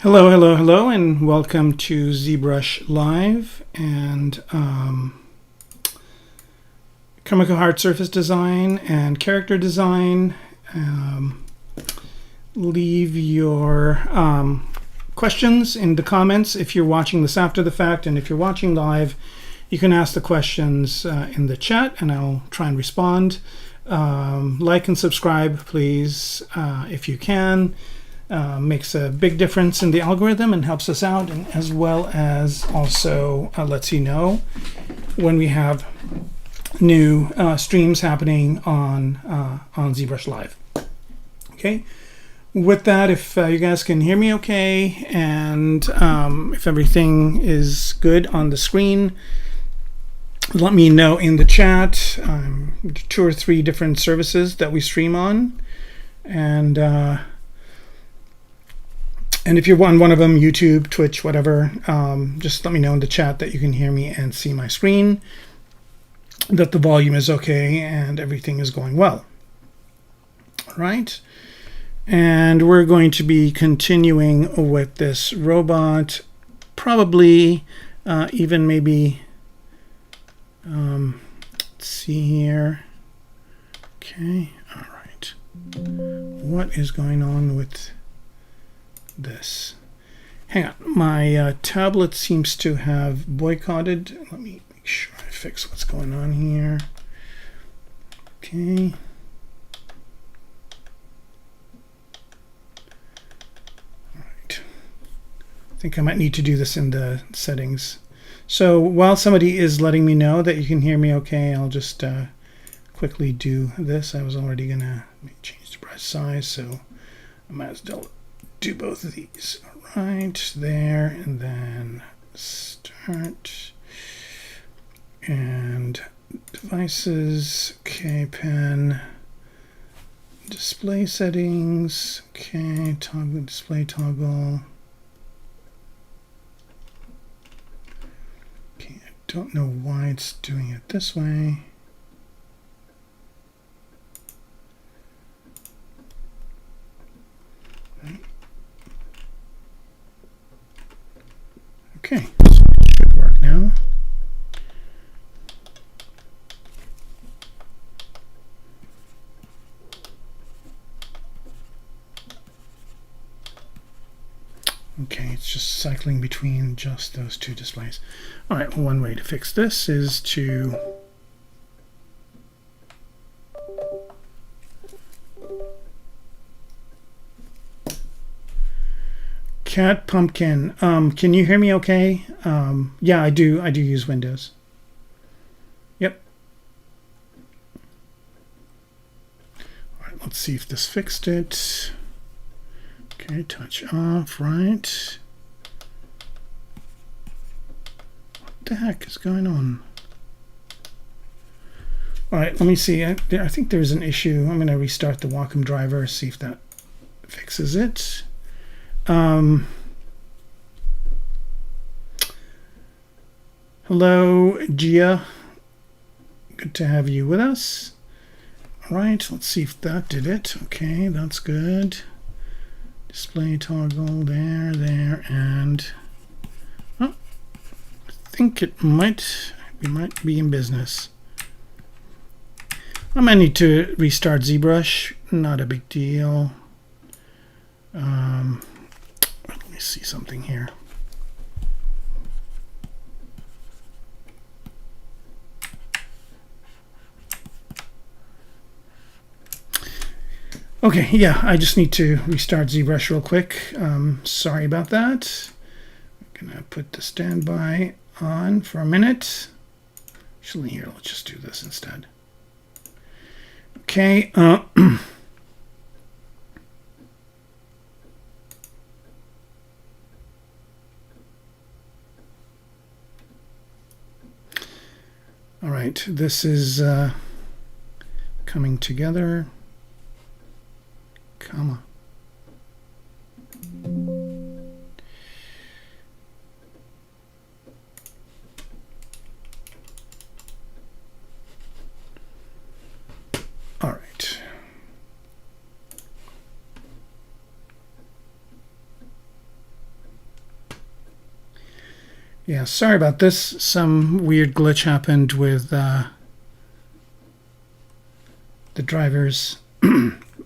Hello, hello, hello, and welcome to ZBrush Live and Kermaco hard surface design and character design. Leave your questions in the comments if you're watching this after the fact, and if you're watching live, you can ask the questions in the chat and I'll try and respond. Like and subscribe, please, if you can. Makes a big difference in the algorithm and helps us out, and as well as also lets you know when we have new streams happening on ZBrush Live. Okay, with that, if you guys can hear me okay, and if everything is good on the screen, let me know in the chat. 2 or 3 different services that we stream on, and if you're on one of them, YouTube, Twitch, whatever, just let me know in the chat that you can hear me and see my screen, that the volume is okay and everything is going well. All right. And we're going to be continuing with this robot, probably even maybe, let's see here. Okay. All right. What is going on with this? Hang on, my tablet seems to have boycotted. Let me make sure I fix what's going on here. Okay. All right. I think I might need to do this in the settings. So while somebody is letting me know that you can hear me okay, I'll just quickly do this. I was already gonna change the brush size, so I might as well do both of these. All right, there, and then start and devices. Okay, pen, display settings. Okay, toggle, display toggle. Okay, I don't know why it's doing it this way. Okay, so it should work now. Okay, it's just cycling between just those 2 displays. All right, well, one way to fix this is to Cat Pumpkin, can you hear me okay? Yeah, I do use Windows. Yep. All right, let's see if this fixed it. Okay, touch off, right. What the heck is going on? All right, let me see. I think there's an issue. I'm going to restart the Wacom driver, see if that fixes it. Hello, Gia. Good to have you with us. All right, let's see if that did it. Okay, that's good. Display toggle there, and oh, I think we might be in business. I might need to restart ZBrush. Not a big deal. Let me see something here. Okay, yeah, I just need to restart ZBrush real quick. Sorry about that. I'm gonna put the standby on for a minute. Actually, here, let's just do this instead. Okay. All right, this is coming together. Comma. All right. Yeah, sorry about this. Some weird glitch happened with the drivers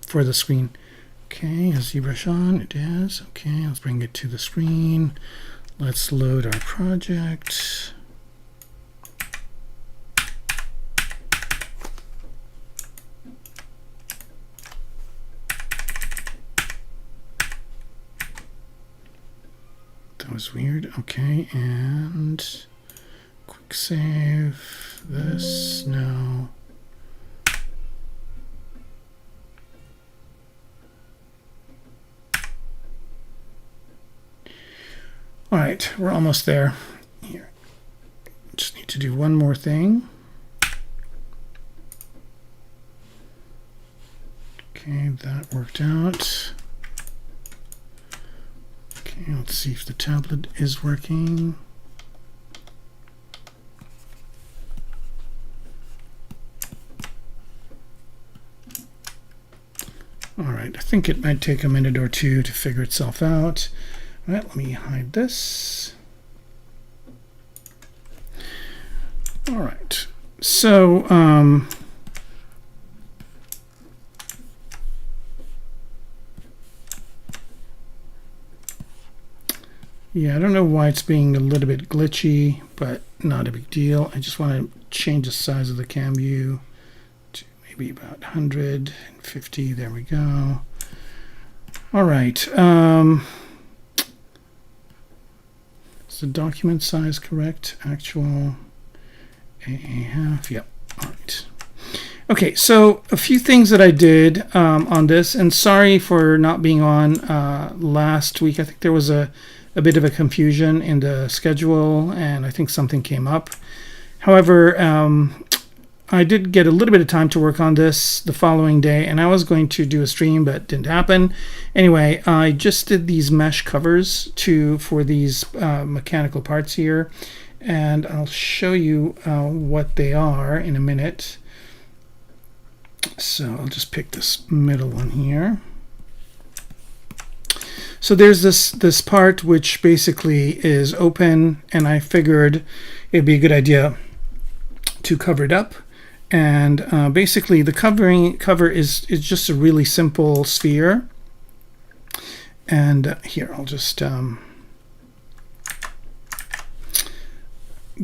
for the screen. Okay, is ZBrush on? It is. Okay, let's bring it to the screen. Let's load our project. That was weird. Okay, and quick save this. No. All right, we're almost there. Here, just need to do one more thing. Okay, that worked out. Okay, let's see if the tablet is working. All right, I think it might take a minute or two to figure itself out. All right, let me hide this. All right, so yeah, I don't know why it's being a little bit glitchy, but not a big deal. I just want to change the size of the cam view to maybe about 150. There we go. All right. Is the document size correct? Actual AA half. Yep. All right. Okay, so a few things that I did on this, and sorry for not being on last week. I think there was a bit of a confusion in the schedule, and I think something came up. However, I did get a little bit of time to work on this the following day, and I was going to do a stream, but it didn't happen. Anyway, I just did these mesh covers for these mechanical parts here, and I'll show you what they are in a minute. So I'll just pick this middle one here. So there's this part which basically is open, and I figured it'd be a good idea to cover it up. And basically the cover is just a really simple sphere. And here I'll just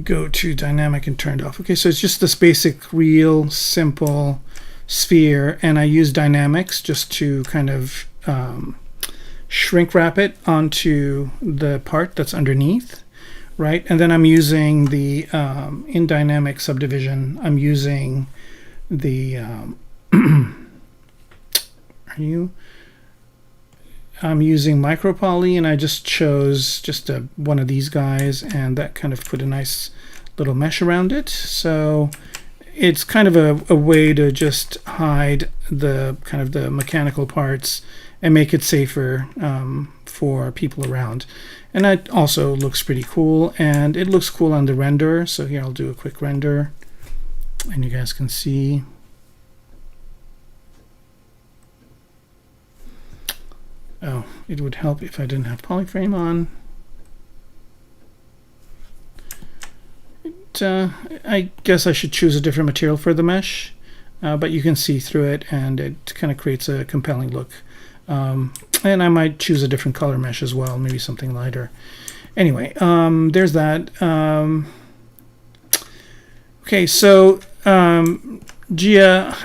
go to dynamic and turn it off. Okay, so it's just this basic, real simple sphere, and I use dynamics just to kind of shrink wrap it onto the part that's underneath, right? And then I'm using the in dynamic subdivision, I'm using the I'm using micropoly, and I just chose just one of these guys, and that kind of put a nice little mesh around it. So it's kind of a way to just hide the kind of the mechanical parts and make it safer for people around. And that also looks pretty cool, and it looks cool on the render. So here I'll do a quick render, and you guys can see. Oh, it would help if I didn't have polyframe on. I guess I should choose a different material for the mesh, but you can see through it, and it kind of creates a compelling look. And I might choose a different color mesh as well, maybe something lighter. Anyway, there's that. Okay, so Gia,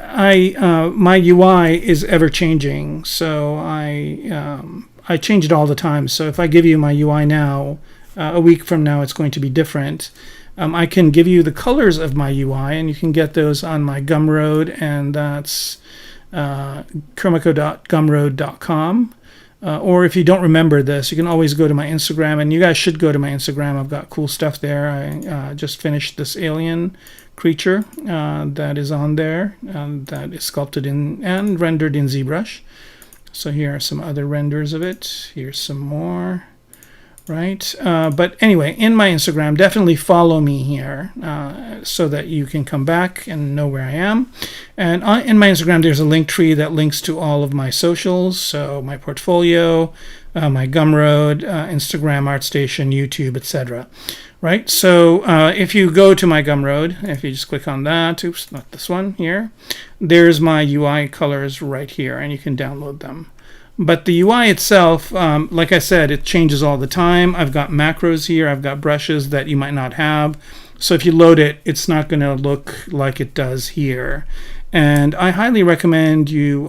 my UI is ever changing, so I change it all the time. So if I give you my UI now, a week from now it's going to be different. I can give you the colors of my UI, and you can get those on my Gumroad, and that's kermaco.gumroad.com. Or if you don't remember this, you can always go to my Instagram, and you guys should go to my Instagram. I've got cool stuff there. I just finished this alien creature that is on there, that is sculpted in and rendered in ZBrush. So here are some other renders of it. Here's some more. right? But anyway, in my Instagram, definitely follow me here so that you can come back and know where I am. And in my Instagram, there's a link tree that links to all of my socials, so my portfolio, my Gumroad, Instagram, ArtStation, YouTube, etc. Right? So if you go to my Gumroad, if you just click on that, oops, not this one here, there's my UI colors right here, and you can download them. But the UI itself, like I said, it changes all the time. I've got macros here. I've got brushes that you might not have. So if you load it, it's not going to look like it does here. And I highly recommend you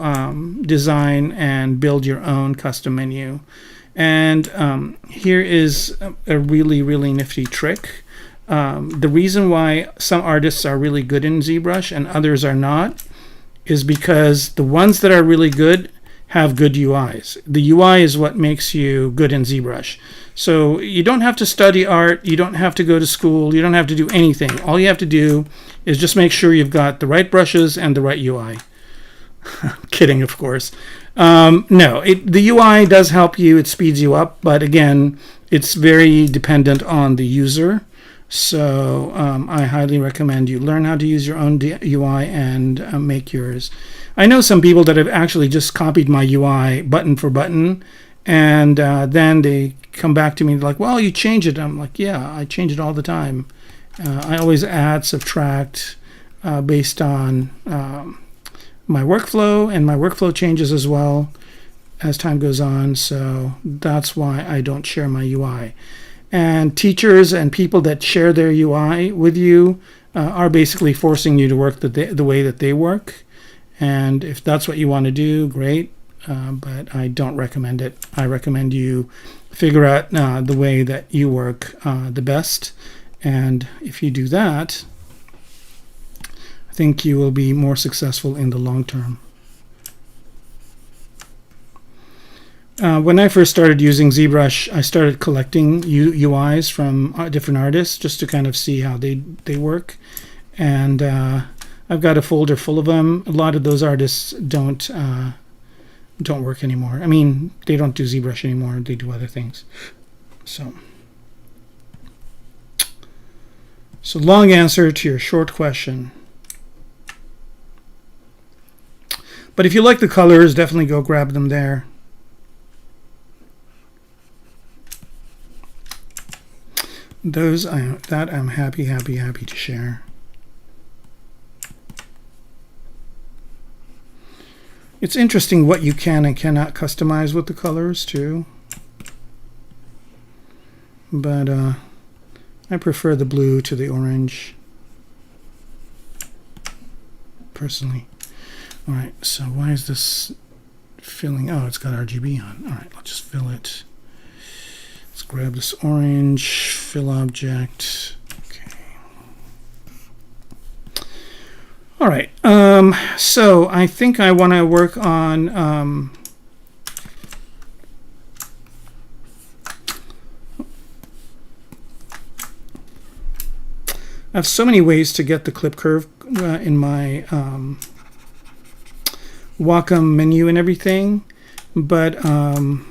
design and build your own custom menu. And here is a really, really nifty trick. The reason why some artists are really good in ZBrush and others are not is because the ones that are really good have good UIs. The UI is what makes you good in ZBrush. So you don't have to study art, you don't have to go to school, you don't have to do anything. All you have to do is just make sure you've got the right brushes and the right UI. Kidding, of course. No, the UI does help you, it speeds you up, but again, it's very dependent on the user. So I highly recommend you learn how to use your own UI and make yours. I know some people that have actually just copied my UI button for button, and then they come back to me like, well, you change it. I'm like, yeah, I change it all the time. I always add, subtract based on my workflow, and my workflow changes as well as time goes on. So that's why I don't share my UI. And teachers and people that share their UI with you are basically forcing you to work the way that they work. And if that's what you want to do, great. But I don't recommend it. I recommend you figure out the way that you work the best. And if you do that, I think you will be more successful in the long term. When I first started using ZBrush, I started collecting UIs from different artists just to kind of see how they work. And I've got a folder full of them. A lot of those artists don't work anymore. I mean, they don't do ZBrush anymore. They do other things. So long answer to your short question. But if you like the colors, definitely go grab them there. That I'm happy to share. It's interesting what you can and cannot customize with the colors too. But I prefer the blue to the orange personally. All right, so why is this filling? Oh, it's got RGB on. All right, let's just fill it. Let's grab this orange, fill object. Okay. All right. So I think I want to work on I have so many ways to get the clip curve in my Wacom menu and everything, but I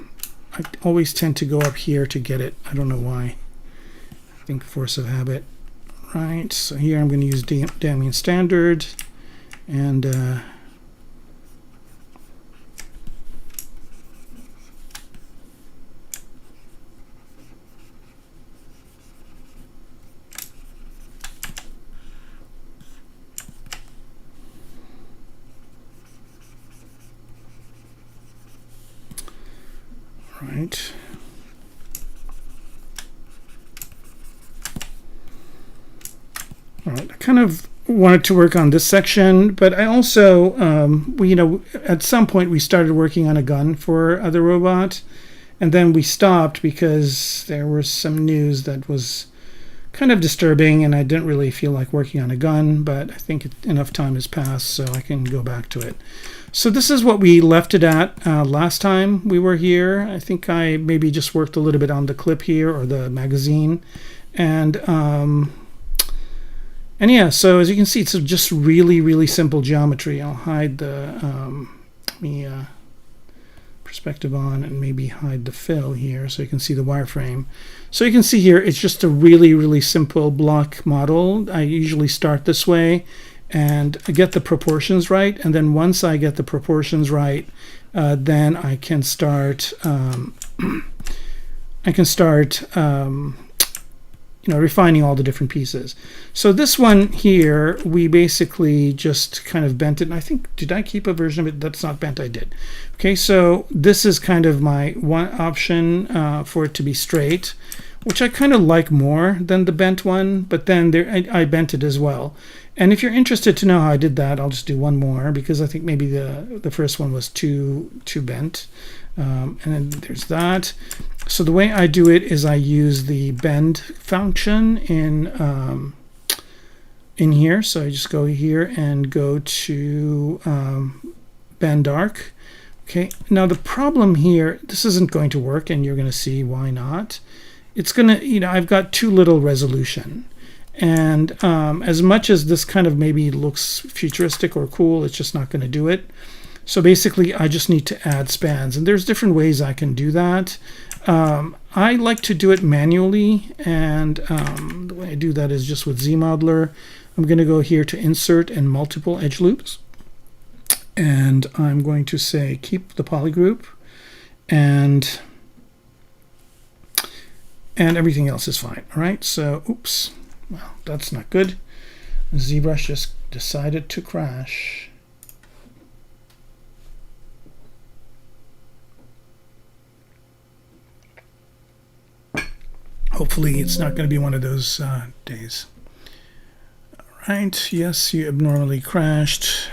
always tend to go up here to get it. I don't know why. I think force of habit. Right, so here I'm going to use Damien Standard, and right. All right, I kind of wanted to work on this section, but I also, at some point we started working on a gun for the robot, and then we stopped because there was some news that was kind of disturbing, and I didn't really feel like working on a gun, but I think enough time has passed so I can go back to it. So this is what we left it at last time we were here. I think I maybe just worked a little bit on the clip here, or the magazine, and yeah, so as you can see, it's just really, really simple geometry. I'll hide the, let me perspective on, and maybe hide the fill here so you can see the wireframe. So you can see here it's just a really simple block model. I usually start this way and get the proportions right, and then once I get the proportions right, then I can start refining all the different pieces. So this one here, we basically just kind of bent it, and I think, did I keep a version of it that's not bent? I did. Okay, so this is kind of my one option for it to be straight, which I kind of like more than the bent one, but then I bent it as well. And if you're interested to know how I did that, I'll just do one more, because I think maybe the first one was too bent. And then there's that. So the way I do it is I use the bend function in here. So I just go here and go to bend arc. Okay, now the problem here, this isn't going to work, and you're going to see why not. It's going to, I've got too little resolution. And as much as this kind of maybe looks futuristic or cool, it's just not going to do it. So basically, I just need to add spans, and there's different ways I can do that. I like to do it manually, and the way I do that is just with ZModeler. I'm going to go here to Insert and Multiple Edge Loops, and I'm going to say keep the polygroup, and everything else is fine. All right, so oops, well, that's not good. ZBrush just decided to crash. Hopefully it's not going to be one of those days. All right, yes, you abnormally crashed.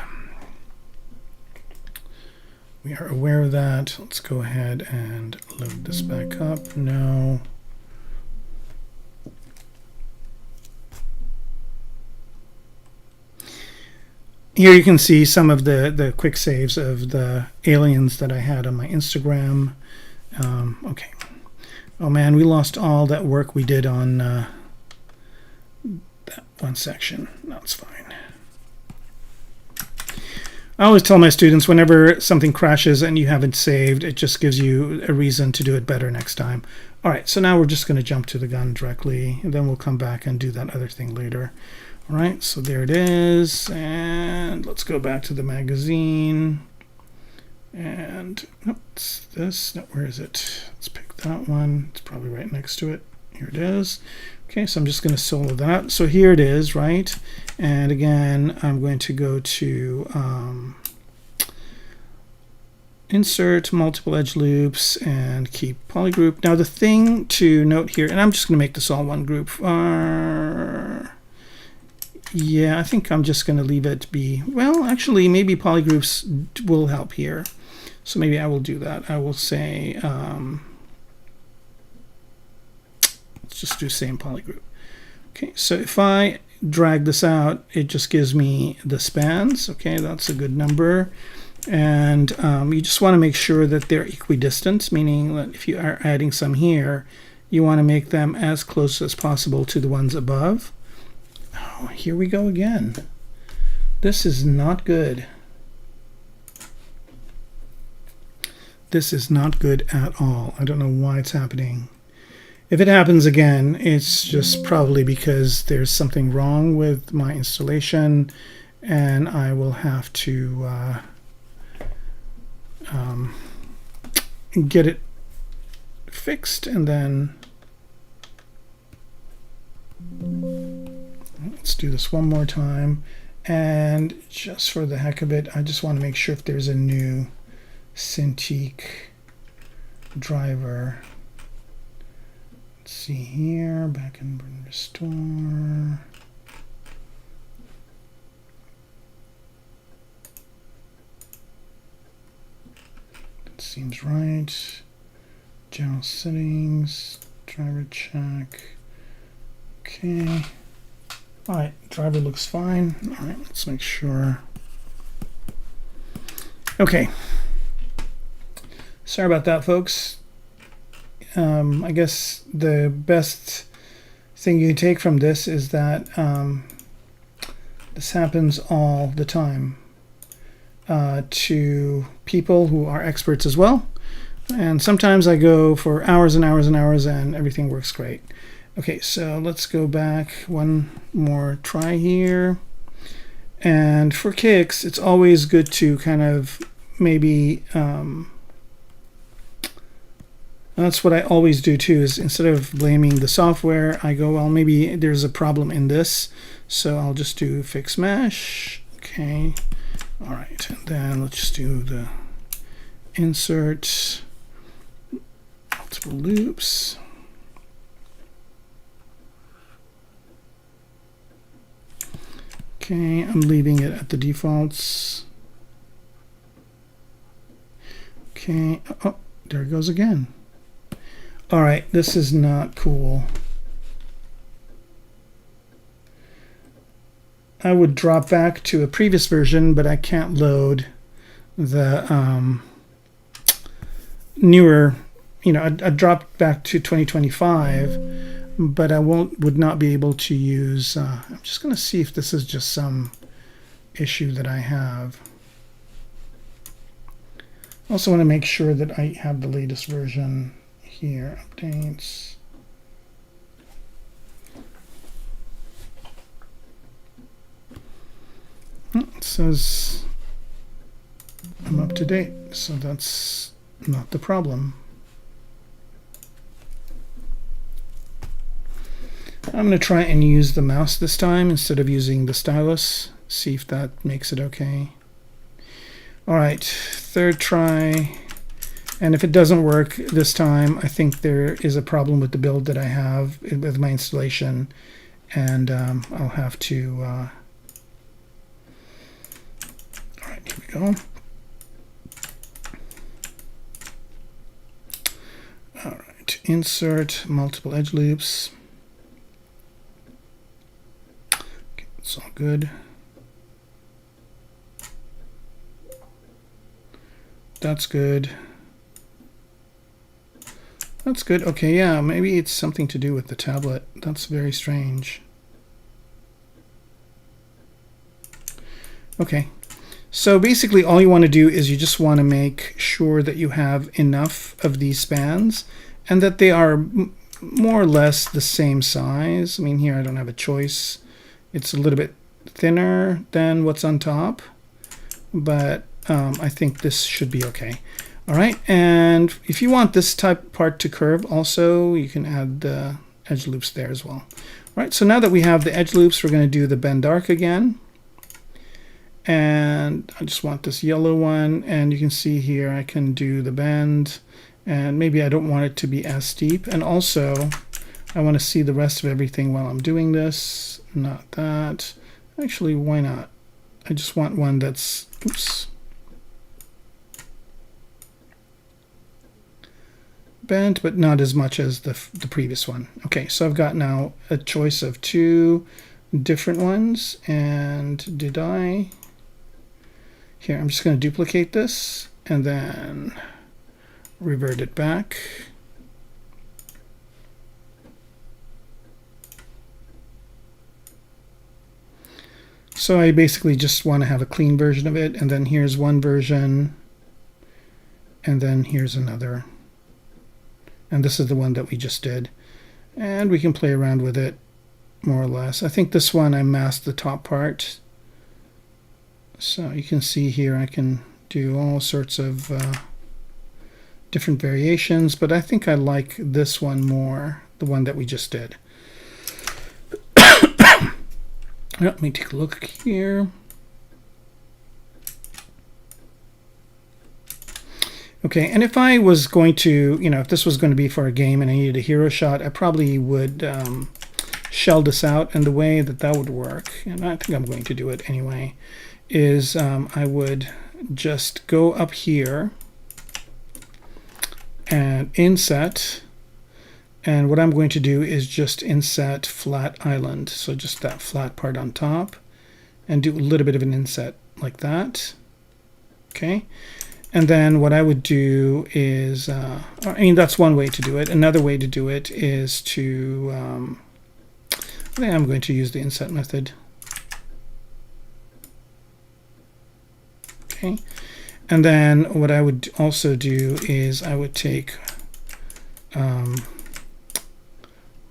We are aware of that. Let's go ahead and load this back up. No. Here you can see some of the quick saves of the aliens that I had on my Instagram. Okay. Oh man, we lost all that work we did on that one section. That's fine. I always tell my students, whenever something crashes and you haven't saved, it just gives you a reason to do it better next time. All right, so now we're just going to jump to the gun directly, and then we'll come back and do that other thing later. All right, so there it is, and let's go back to the magazine. And oops, this, no, where is it? Let's pick that one. It's probably right next to it. Here it is. Okay, so I'm just going to solo that. So here it is, right? And again, I'm going to go to Insert, Multiple Edge Loops, and keep polygroup. Now the thing to note here, and I'm just going to make this all one group. Yeah, I think I'm just going to leave it be. Well, actually, maybe polygroups will help here. So maybe I will do that. I will say, let's just do same polygroup. Okay, so if I drag this out, it just gives me the spans. Okay, that's a good number. And you just want to make sure that they're equidistant, meaning that if you are adding some here, you want to make them as close as possible to the ones above. Oh, here we go again. This is not good. This is not good at all. I don't know why it's happening. If it happens again, it's just probably because there's something wrong with my installation, and I will have to get it fixed, and then let's do this one more time. And just for the heck of it, I just want to make sure if there's a new Cintiq driver. Let's see here, back in restore. That seems right. General settings, driver check. Okay. All right, driver looks fine. All right, let's make sure. Okay. Sorry about that, folks. I guess the best thing you take from this is that this happens all the time to people who are experts as well. And sometimes I go for hours and hours and hours and everything works great. Okay, so let's go back one more try here. And for kicks, it's always good to kind of maybe, that's what I always do too, is instead of blaming the software, I go, well, maybe there's a problem in this. So I'll just do fix mesh. Okay. All right. And then let's just do the insert multiple loops. Okay, I'm leaving it at the defaults. Okay, oh, there it goes again. All right, this is not cool. I would drop back to a previous version, but I can't load the newer, I dropped back to 2025. But I would not be able to use, I'm just going to see if this is just some issue that I have. I also want to make sure that I have the latest version here, updates. It says I'm up to date, so that's not the problem. I'm going to try and use the mouse this time instead of using the stylus. See if that makes it okay. All right, third try. And if it doesn't work this time, I think there is a problem with the build that I have with my installation. And I'll have to... all right, here we go. All right, insert multiple edge loops. It's all good. That's good. That's good. Okay, yeah, maybe it's something to do with the tablet. That's very strange. Okay, so basically all you want to do is you just want to make sure that you have enough of these spans and that they are more or less the same size. I mean, here I don't have a choice. It's a little bit thinner than what's on top, but I think this should be okay. All right, and if you want this type part to curve also, you can add the edge loops there as well. All right, so now that we have the edge loops, we're going to do the bend arc again. And I just want this yellow one, and you can see here I can do the bend, and maybe I don't want it to be as steep. And also, I want to see the rest of everything while I'm doing this. Not that. Actually, why not? I just want one that's, oops, bent, but not as much as the previous one. Okay, so I've got now a choice of two different ones. And did I? Here, I'm just going to duplicate this and then revert it back. So I basically just want to have a clean version of it, and then here's one version, and then here's another. And this is the one that we just did. And we can play around with it more or less. I think this one I masked the top part. So you can see here I can do all sorts of different variations, but I think I like this one more, the one that we just did. Let me take a look here. Okay, and if I was going to, if this was going to be for a game and I needed a hero shot, I probably would shell this out. And the way that that would work, and I think I'm going to do it anyway, is I would just go up here and inset. And what I'm going to do is just inset flat island. So just that flat part on top, and do a little bit of an inset like that. Okay. And then what I would do is, that's one way to do it. Another way to do it is to, I think I'm going to use the inset method. Okay. And then what I would also do is I would take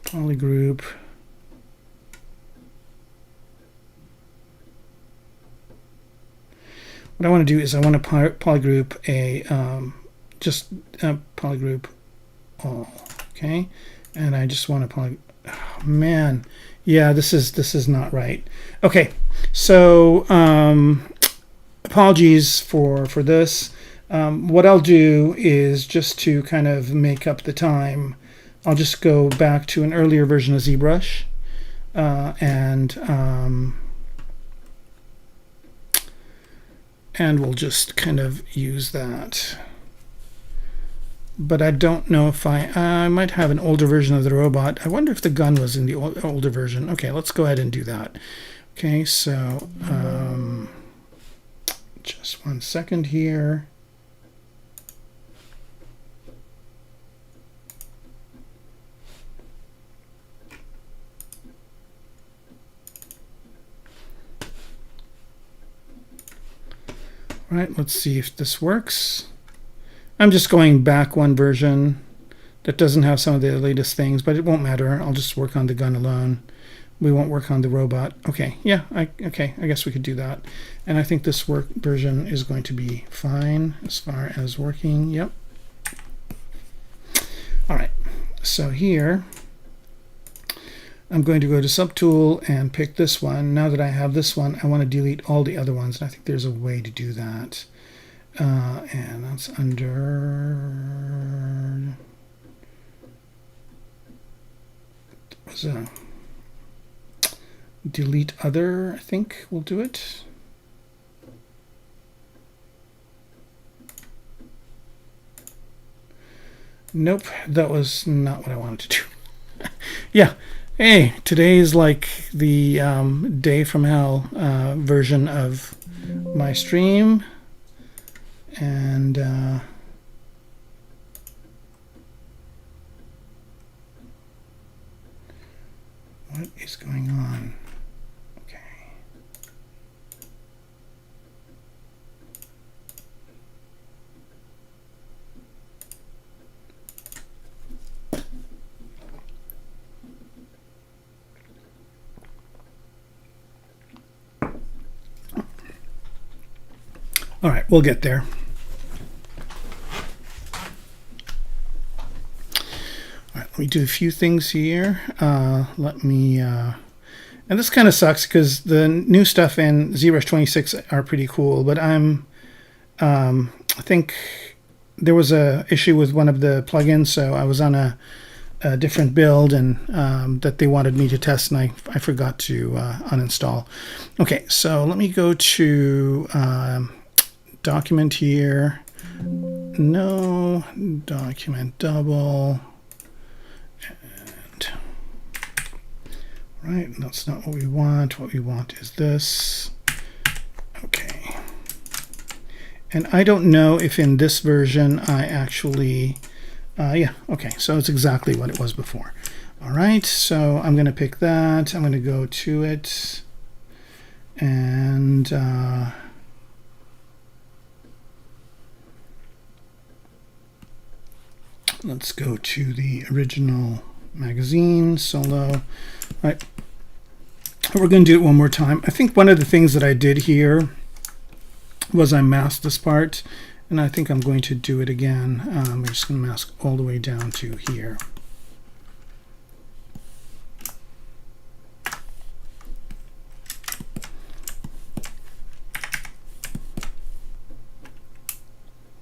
polygroup, what I want to do is I want to polygroup a polygroup all, okay, and I just want to oh, man, yeah, this is not right. Okay, so apologies for this. What I'll do is, just to kind of make up the time, I'll just go back to an earlier version of ZBrush and we'll just kind of use that. But I don't know if I might have an older version of the robot. I wonder if the gun was in the older version. Okay, let's go ahead and do that. Okay, so just 1 second here. All right, let's see if this works. I'm just going back one version that doesn't have some of the latest things, but it won't matter. I'll just work on the gun alone. We won't work on the robot. Okay, yeah, okay, I guess we could do that. And I think this version is going to be fine as far as working. Yep. All right, so here I'm going to go to Subtool and pick this one. Now that I have this one, I want to delete all the other ones. And I think there's a way to do that. And that's under, was a delete other, I think we'll do it. Nope, that was not what I wanted to do. Yeah, hey, today is like the day from hell version of my stream. And what is going on? Okay. All right, we'll get there. Let me do a few things here. Let me, and this kind of sucks because the new stuff in ZBrush 26 are pretty cool, but I think there was a issue with one of the plugins, so I was on a different build and that they wanted me to test, and I forgot to uninstall. Okay, so let me go to document here. No, document double. Right, that's not what we want. What we want is this. Okay. And I don't know if in this version I actually, yeah, okay, so it's exactly what it was before. All right, so I'm going to pick that. I'm going to go to it. And let's go to the original magazine, solo. All right. We're going to do it one more time. I think one of the things that I did here was I masked this part, and I think I'm going to do it again. We're just going to mask all the way down to here.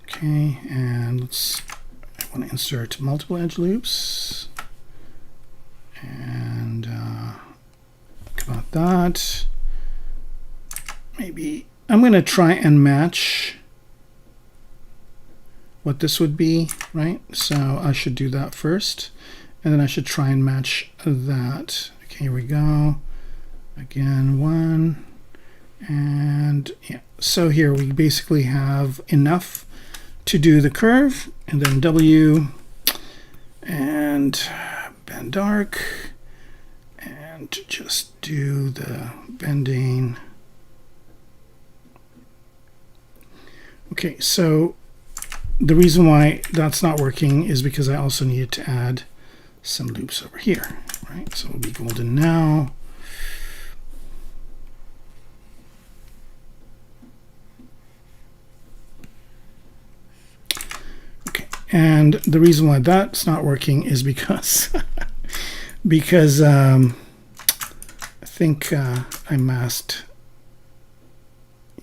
Okay, and I want to insert multiple edge loops. And think about that. Maybe I'm going to try and match what this would be, right? So I should do that first, and then I should try and match that. Okay, here we go. Again, 1, and yeah. So here we basically have enough to do the curve, and then W, and bend dark, and just do the bending Okay, so the reason why that's not working is because I also needed to add some loops over here, right? So it'll be golden now. Okay, and the reason why that's not working is because because I think I masked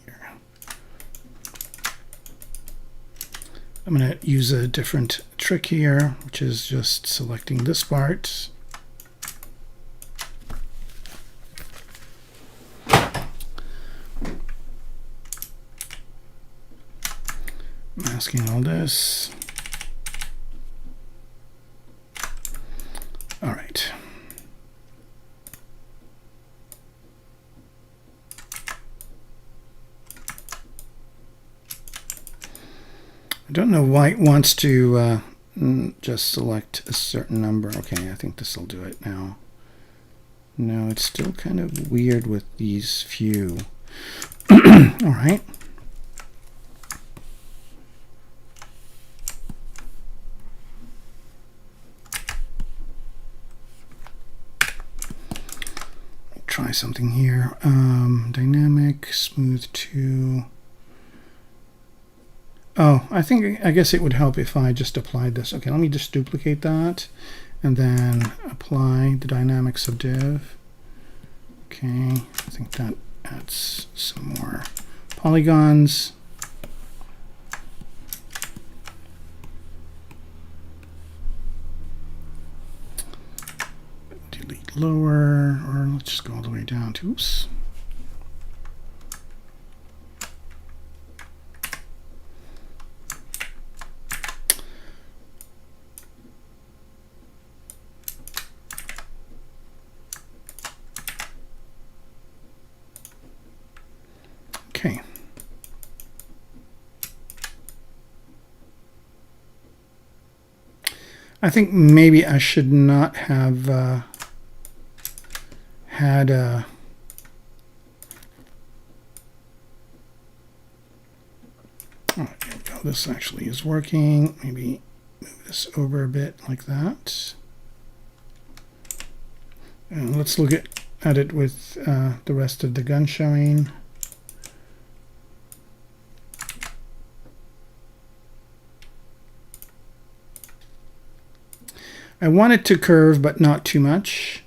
here. I'm going to use a different trick here, which is just selecting this part. Masking all this. All right. I don't know why it wants to just select a certain number. Okay, I think this will do it now. No, it's still kind of weird with these few. All right. Try something here. Dynamic, smooth to. Oh, I guess it would help if I just applied this. Okay, let me just duplicate that and then apply the dynamic subdiv. Okay, I think that adds some more polygons. Delete lower, or let's just go all the way down to, oops. Okay. I think maybe I should not have had a oh, there we go. This actually is working. Maybe move this over a bit like that. And let's look at it with the rest of the gun showing. I want it to curve, but not too much.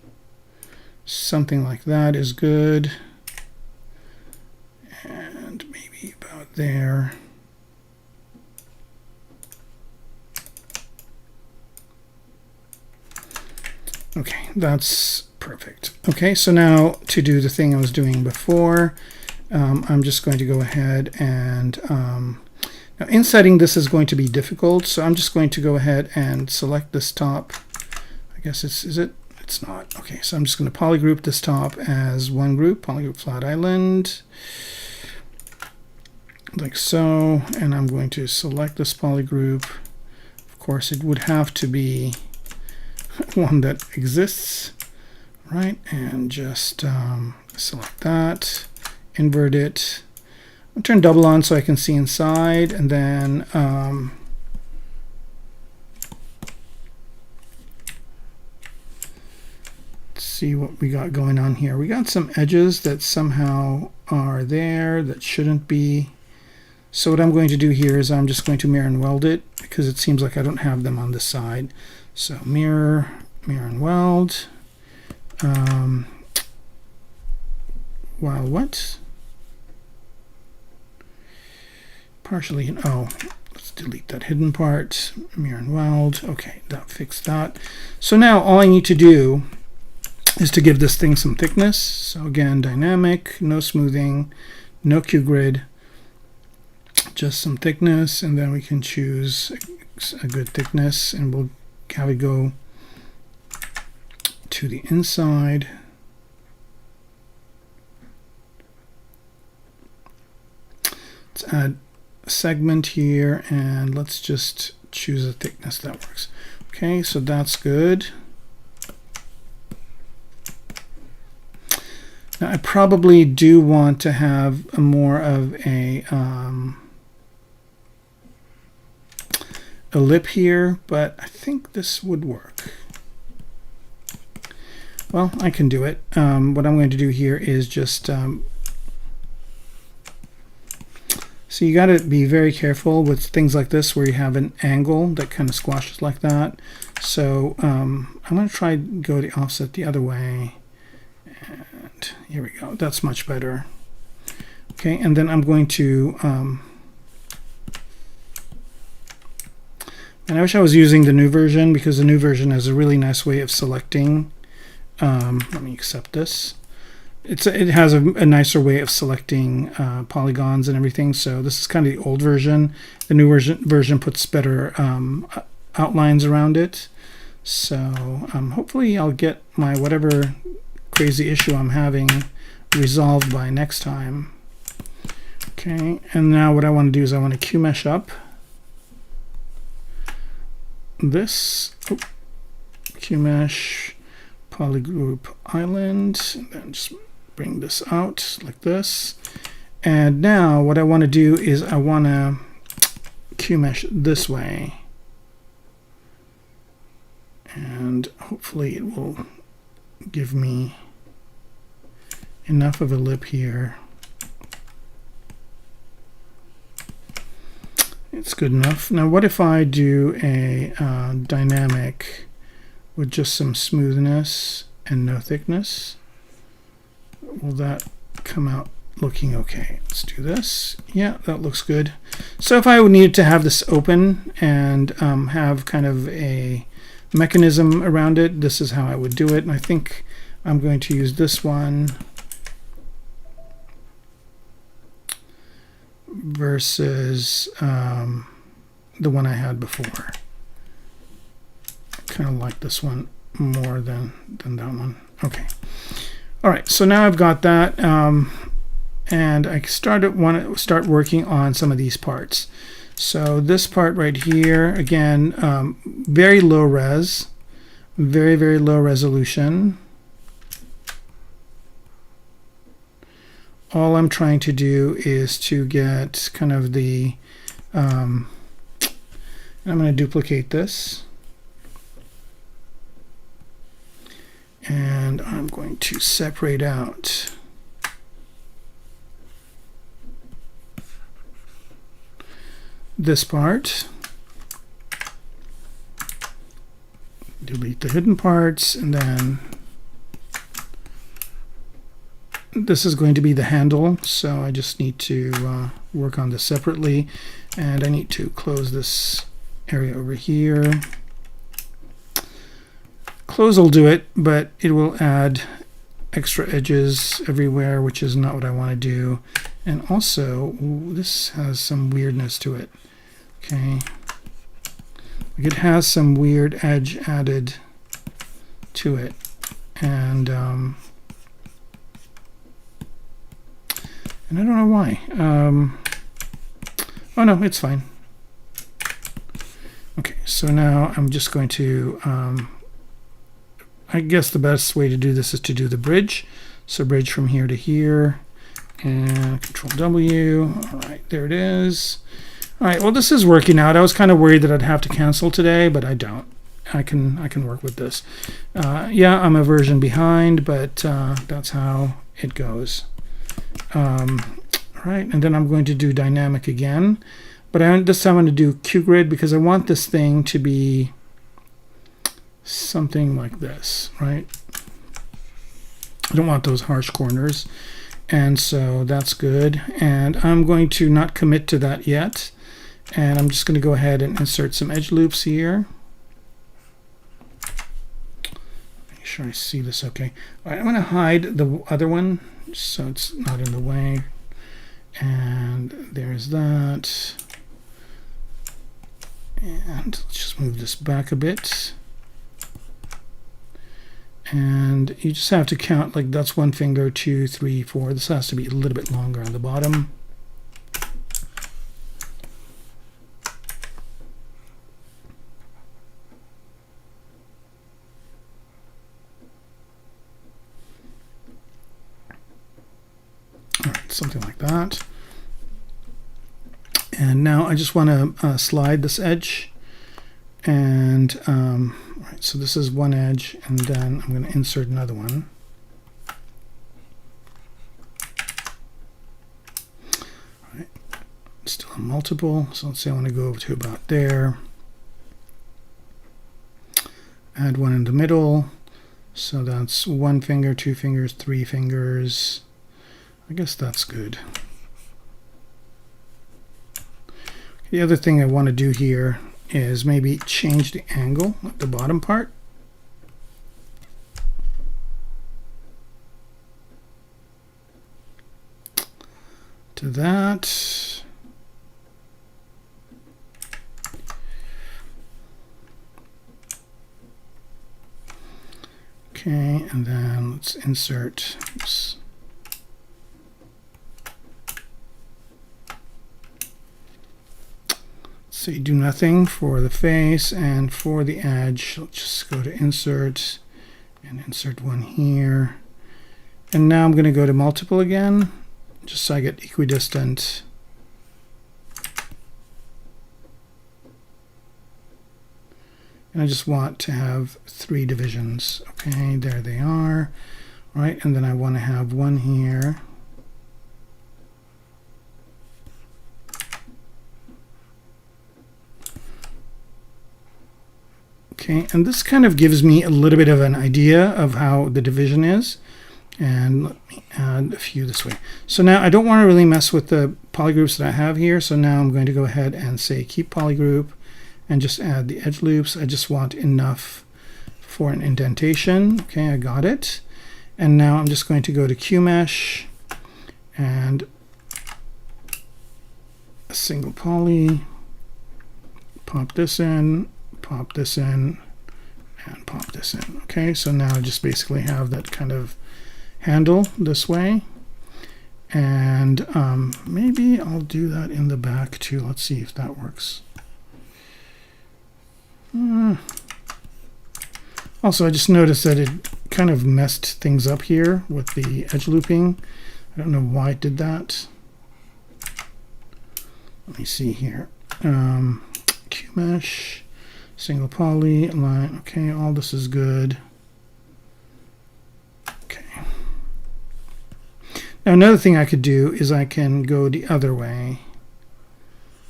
Something like that is good. And maybe about there. Okay, that's perfect. Okay, so now to do the thing I was doing before, I'm just going to go ahead and now insetting this is going to be difficult, so I'm just going to go ahead and select this top. I guess is it? It's not. Okay, so I'm just going to polygroup this top as one group, polygroup flat island, like so, and I'm going to select this polygroup. Of course, it would have to be one that exists, right? And just select that, invert it. I'll turn double on so I can see inside, and then let's see what we got going on here. We got some edges that somehow are there that shouldn't be. So what I'm going to do here is I'm just going to mirror and weld it because it seems like I don't have them on the side. So mirror, mirror and weld. While what? Partially, oh, let's delete that hidden part, mirror and weld. Okay, that fixed that. So now all I need to do is to give this thing some thickness. So again, dynamic, no smoothing, no Q grid, just some thickness, and then we can choose a good thickness, and we'll have it go to the inside. Let's add segment here, and let's just choose a thickness that works. Okay, so that's good. Now I probably do want to have a more of a a lip here, but I think this would work. Well, I can do it. What I'm going to do here is just so you got to be very careful with things like this where you have an angle that kind of squashes like that. So I'm going to try go the offset the other way, and here we go. That's much better. Okay, and then I'm going to and I wish I was using the new version, because the new version has a really nice way of selecting. Let me accept this. It has a nicer way of selecting polygons and everything. So this is kind of the old version. The new version puts better outlines around it. So hopefully I'll get my whatever crazy issue I'm having resolved by next time. Okay, and now what I want to do is I want to Q mesh up this Q mesh polygroup island, and then just bring this out like this. And now what I want to do is I want to Q mesh this way, and hopefully it will give me enough of a lip here. It's good enough. Now what if I do a dynamic with just some smoothness and no thickness? Will that come out looking okay? Let's do this. Yeah, that looks good. So if I would need to have this open and have kind of a mechanism around it, this is how I would do it. And I think I'm going to use this one versus the one I had before. I kind of like this one more than that one. Okay. All right, so now I've got that, and I want to start working on some of these parts. So this part right here, again, very low res, very, very low resolution. All I'm trying to do is to get kind of the, I'm going to duplicate this. And I'm going to separate out this part, delete the hidden parts, and then this is going to be the handle, so I just need to work on this separately, and I need to close this area over here. Close will do it, but it will add extra edges everywhere, which is not what I want to do. And also, this has some weirdness to it. Okay, it has some weird edge added to it, and I don't know why. Oh no, it's fine. Okay, so now I'm just going to I guess the best way to do this is to do the bridge. So bridge from here to here, and Control W. All right, there it is. All right, well, this is working out. I was kind of worried that I'd have to cancel today, but I don't. I can work with this. Yeah, I'm a version behind, but that's how it goes. All right, and then I'm going to do dynamic again, but this time I'm going to do QGrid because I want this thing to be something like this, right? I don't want those harsh corners, and so that's good. And I'm going to not commit to that yet, and I'm just going to go ahead and insert some edge loops here. Make sure I see this okay. All right, I'm going to hide the other one so it's not in the way, and there's that. And let's just move this back a bit. And you just have to count, like that's 1 finger, 2, 3, 4. This has to be a little bit longer on the bottom. All right, something like that. And now I just want to slide this edge And right, so this is one edge, and then I'm going to insert another one. All right, still a multiple, so let's say I want to go over to about there. Add one in the middle, so that's 1 finger, 2 fingers, 3 fingers. I guess that's good. The other thing I want to do here is maybe change the angle of the bottom part. To that. Okay, and then let's insert, oops. So you do nothing for the face, and for the edge, let's just go to insert and insert one here. And now I'm going to go to multiple again, just so I get equidistant. And I just want to have 3 divisions. Okay, there they are. Right, and then I want to have one here. Okay, and this kind of gives me a little bit of an idea of how the division is. And let me add a few this way. So now I don't want to really mess with the polygroups that I have here. So now I'm going to go ahead and say keep polygroup and just add the edge loops. I just want enough for an indentation. Okay, I got it. And now I'm just going to go to QMesh and a single poly, pop this in, pop this in, and pop this in. Okay, so now I just basically have that kind of handle this way. And maybe I'll do that in the back too. Let's see if that works. Also, I just noticed that it kind of messed things up here with the edge looping. I don't know why it did that. Let me see here. QMesh, single poly, line. Okay, all this is good. Okay. Now another thing I could do is I can go the other way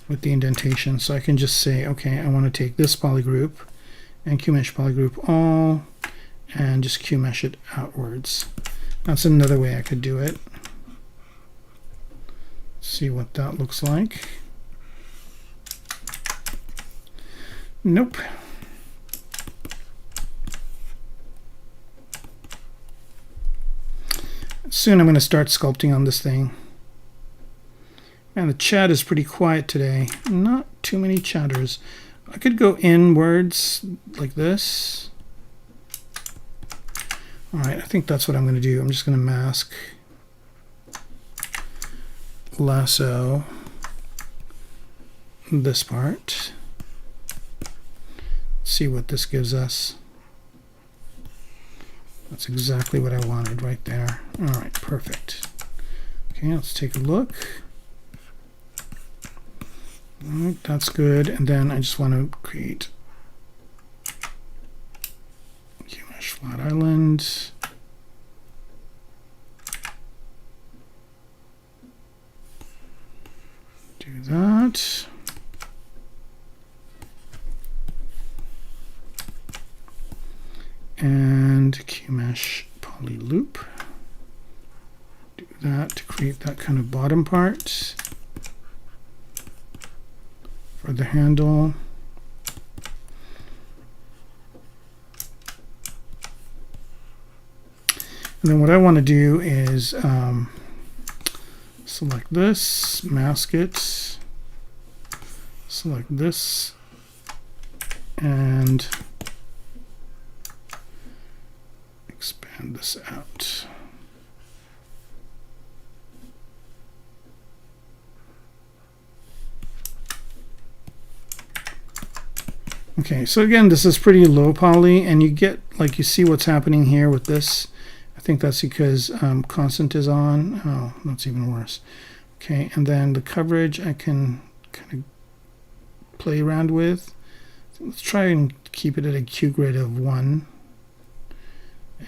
with the indentation. So I can just say, okay, I want to take this polygroup and QMesh polygroup all and just QMesh it outwards. That's another way I could do it. See what that looks like. Nope. Soon I'm going to start sculpting on this thing. And the chat is pretty quiet today. Not too many chatters. I could go inwards like this. All right, I think that's what I'm going to do. I'm just going to mask lasso this part. See what this gives us. That's exactly what I wanted right there. All right, perfect. Okay, let's take a look. All right, that's good. And then I just want to create QMesh flat island. Do that. And QMesh poly loop. Do that to create that kind of bottom part for the handle. And then what I want to do is select this, mask it, select this, and expand this out. Okay, so again, this is pretty low poly, and you get, like, you see what's happening here with this. I think that's because constant is on. Oh, that's even worse. Okay, and then the coverage I can kind of play around with. let's try and keep it at a Q grid of 1.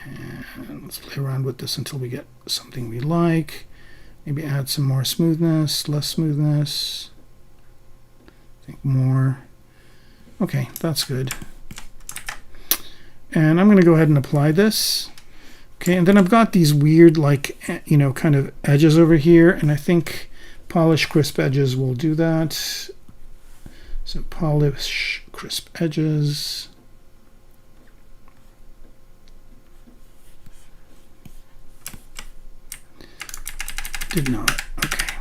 And let's play around with this until we get something we like. Maybe add some more smoothness, less smoothness. I think more. Okay, that's good. And I'm going to go ahead and apply this. Okay, and then I've got these weird, like, you know, kind of edges over here, and I think polish crisp edges will do that. So polish crisp edges. Did not. Okay.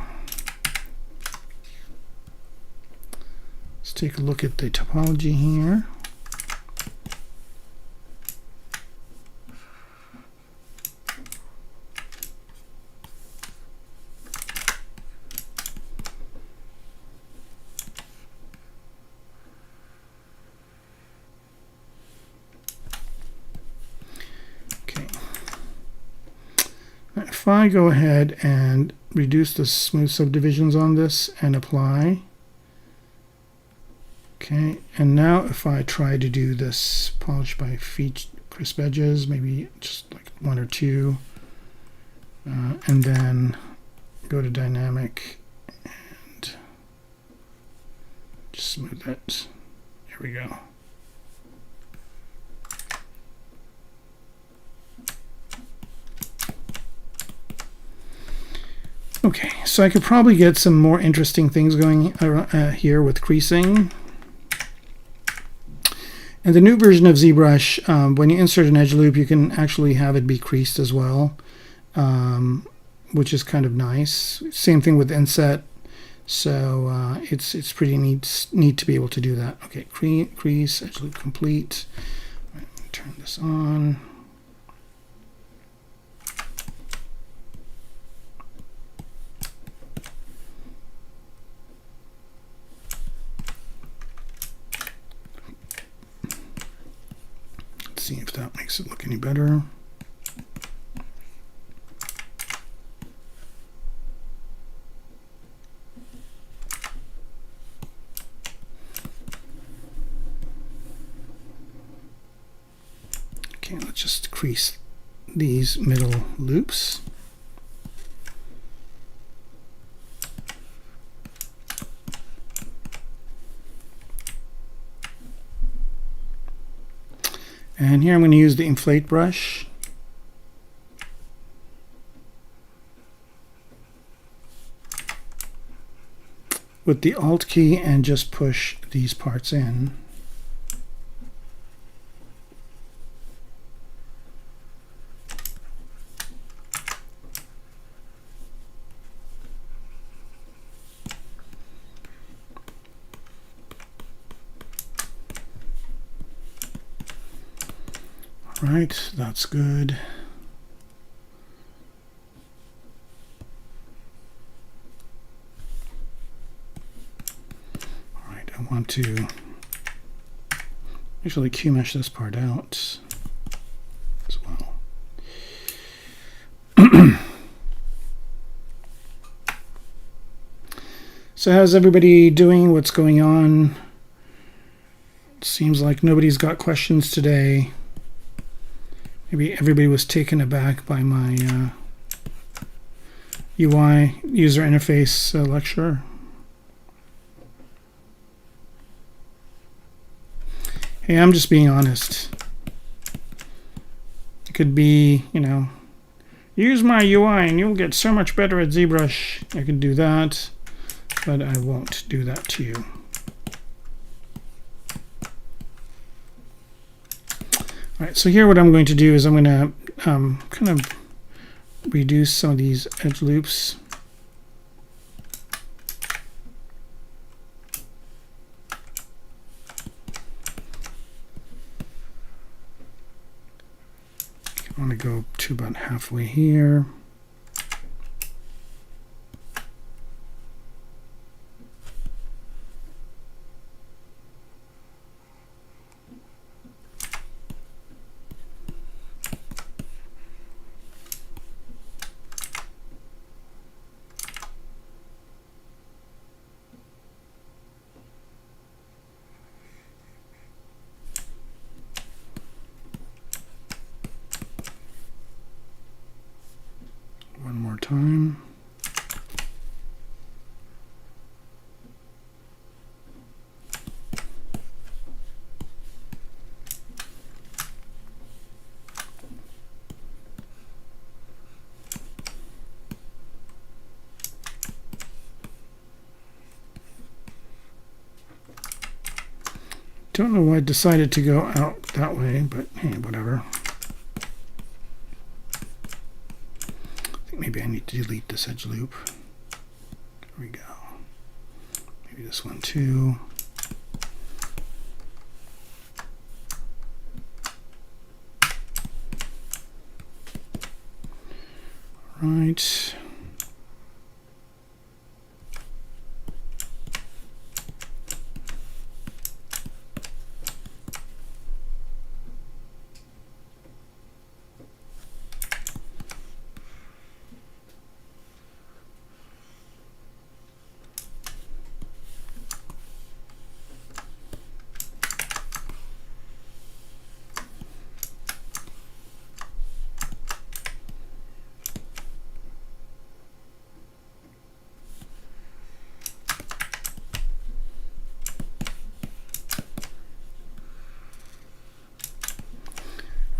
Let's take a look at the topology here. If I go ahead and reduce the smooth subdivisions on this and apply, okay, and now if I try to do this polish by feature crisp edges, maybe just like 1 or 2, and then go to dynamic and just smooth it. Here we go. Okay, so I could probably get some more interesting things going here with creasing. And the new version of ZBrush, when you insert an edge loop, you can actually have it be creased as well, which is kind of nice. Same thing with inset, so it's pretty neat to be able to do that. Okay, crease, edge loop complete. Right, turn this on. See if that makes it look any better. Okay, let's just crease these middle loops. And here I'm going to use the inflate brush. With the Alt key and just push these parts in. Right, that's good. All right, I want to actually Q-mesh this part out as well. So how's everybody doing? What's going on? It seems like nobody's got questions today. Maybe everybody was taken aback by my UI user interface lecture. Hey, I'm just being honest. It could be, you know, use my UI and you'll get so much better at ZBrush. I could do that, but I won't do that to you. All right, so here what I'm going to do is I'm going to kind of reduce some of these edge loops. I want to go to about halfway here. time. Don't know why I decided to go out that way, but hey, whatever. I think maybe I need to delete this edge loop. There we go. Maybe this one too. All right.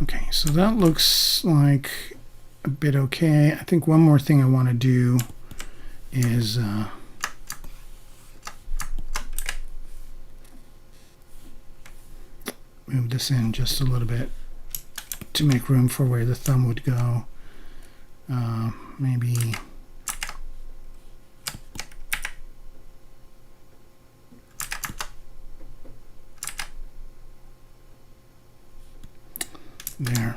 Okay, so that looks like a bit okay. I think one more thing I want to do is move this in just a little bit to make room for where the thumb would go. Maybe there.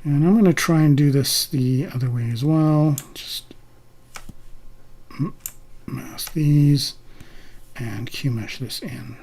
And I'm going to try and do this the other way as well. Just mask these and Q mesh this in.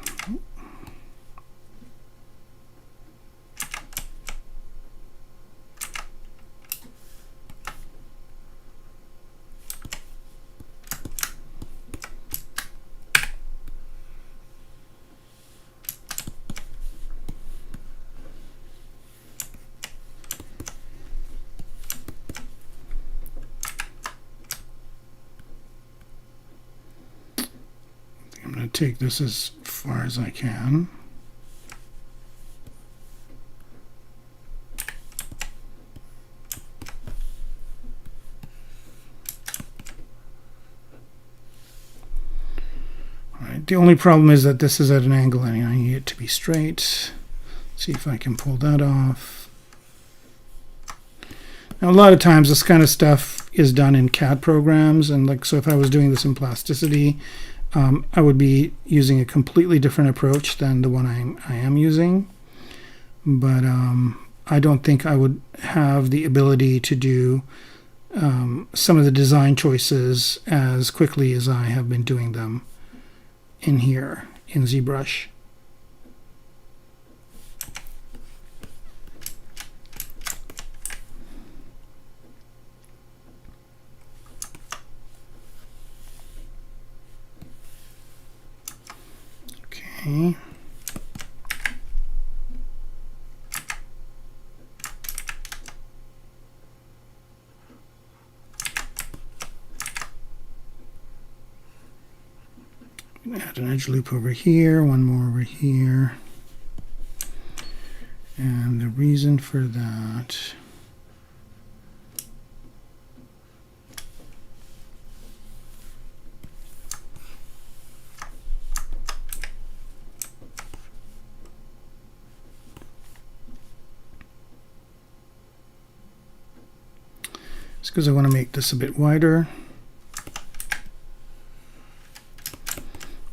I'm going to take this as far as I can. All right, the only problem is that this is at an angle and I need it to be straight. See if I can pull that off. Now, a lot of times this kind of stuff is done in CAD programs, and like so if I was doing this in plasticity, I would be using a completely different approach than the one I am using, but I don't think I would have the ability to do some of the design choices as quickly as I have been doing them in here in ZBrush. Okay. Add an edge loop over here, one more over here. And the reason for that is because I want to make this a bit wider.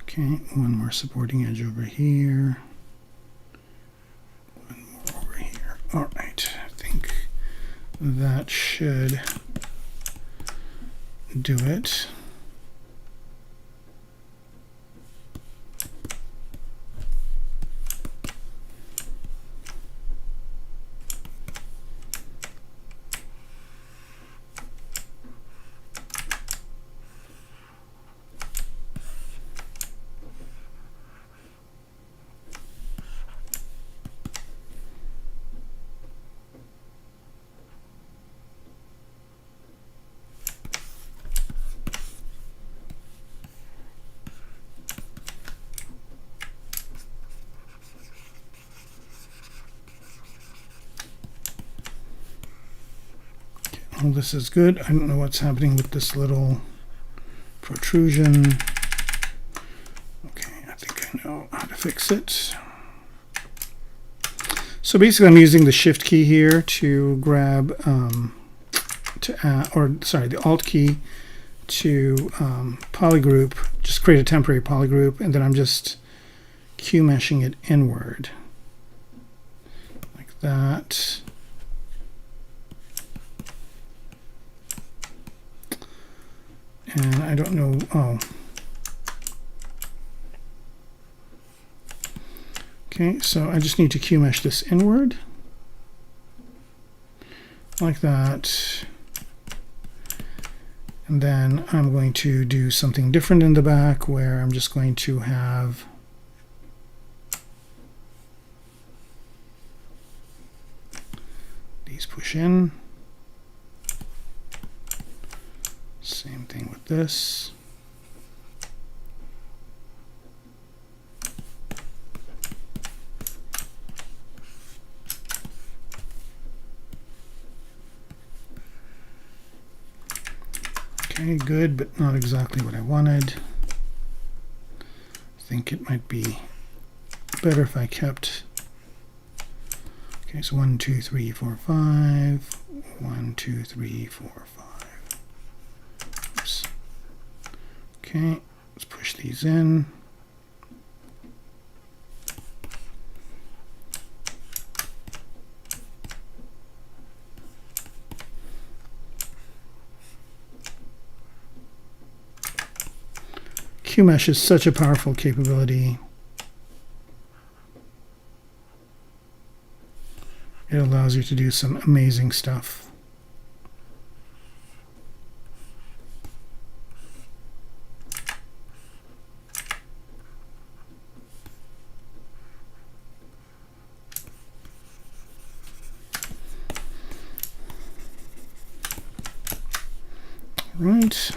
Okay, one more supporting edge over here. One more over here. All right, I think that should do it. Well, this is good. I don't know what's happening with this little protrusion. Okay, I think I know how to fix it. So basically I'm using the Shift key here to grab, the Alt key to polygroup, just create a temporary polygroup, and then I'm just Q-meshing it inward, like that. And I don't know, oh. Okay, so I just need to Q-mesh this inward, like that. And then I'm going to do something different in the back, where I'm just going to have these push in. Same thing with this. Okay, good, but not exactly what I wanted. I think it might be better if I kept. Okay, so 1, 2, 3, 4, 5. 1, 2, 3, 4, 5. Oops. Okay, let's push these in. Q-mesh is such a powerful capability. It allows you to do some amazing stuff. All right.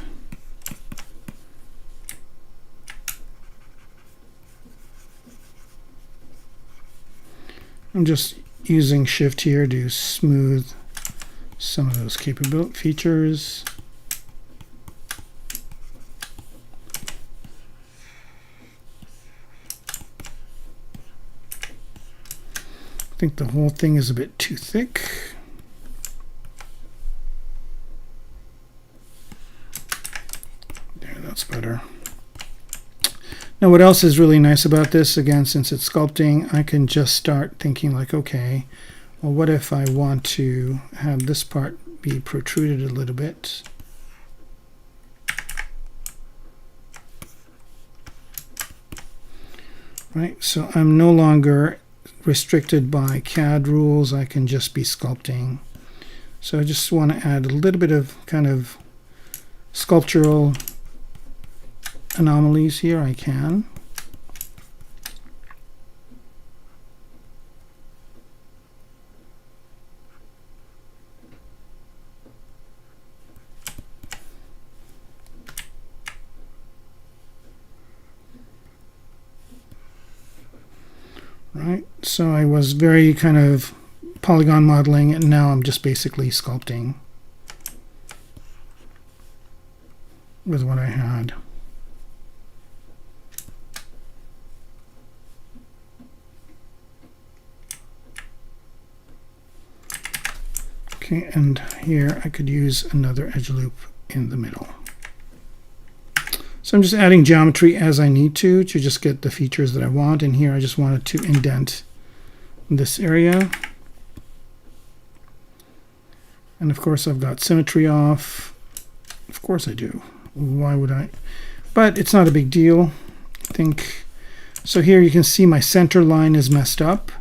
I'm just using Shift here to smooth some of those capability features. I think the whole thing is a bit too thick. There, that's better. Now what else is really nice about this, again, since it's sculpting, I can just start thinking like, okay, well, what if I want to have this part be protruded a little bit? Right, so I'm no longer restricted by CAD rules. I can just be sculpting. So I just want to add a little bit of kind of sculptural anomalies here. I can. Right, so I was very kind of polygon modeling, and now I'm just basically sculpting with what I had. Okay, and here I could use another edge loop in the middle. So I'm just adding geometry as I need to just get the features that I want. And here I just wanted to indent this area. And of course I've got symmetry off. Of course I do. Why would I? But it's not a big deal, I think. So here you can see my center line is messed up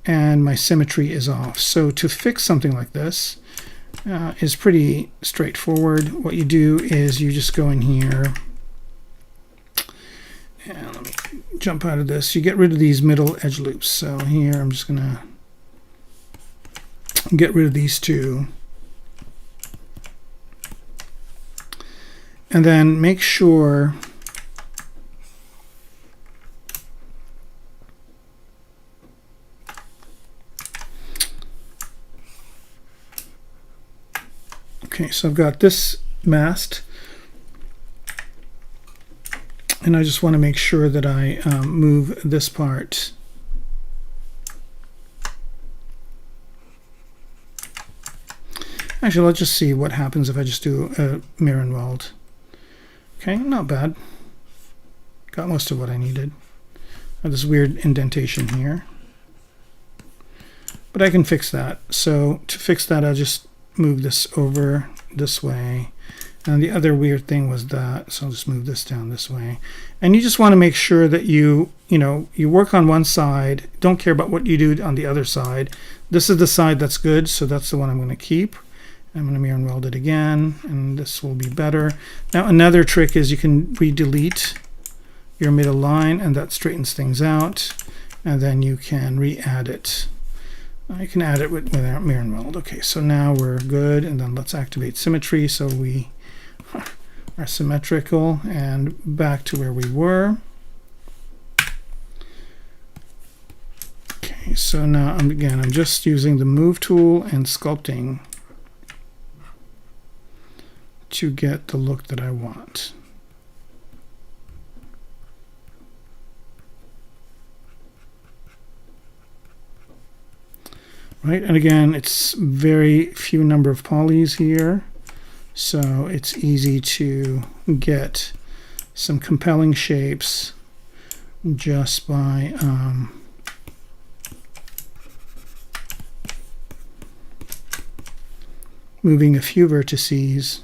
and my symmetry is off. So to fix something like this is pretty straightforward. What you do is you just go in here, and let me jump out of this. You get rid of these middle edge loops. So here I'm just gonna get rid of these two. And then make sure Okay, so I've got this masked, and I just want to make sure that I move this part. Actually, let's just see what happens if I just do a mirror and weld. Okay, not bad. Got most of what I needed. I have this weird indentation here, but I can fix that. So to fix that, I'll just move this over this way. And the other weird thing was that, so I'll just move this down this way. And you just want to make sure that you work on one side, don't care about what you do on the other side. This is the side that's good, so that's the one I'm going to keep. I'm going to mirror and weld it again, and this will be better. Now another trick is you can re-delete your middle line, and that straightens things out, and then you can re-add it. You can add it without mirror and weld. Okay, so now we're good, and then let's activate symmetry so we are symmetrical and back to where we were. Okay, so now I'm just using the move tool and sculpting to get the look that I want. Right, and again, it's very few number of polys here, so it's easy to get some compelling shapes just by moving a few vertices.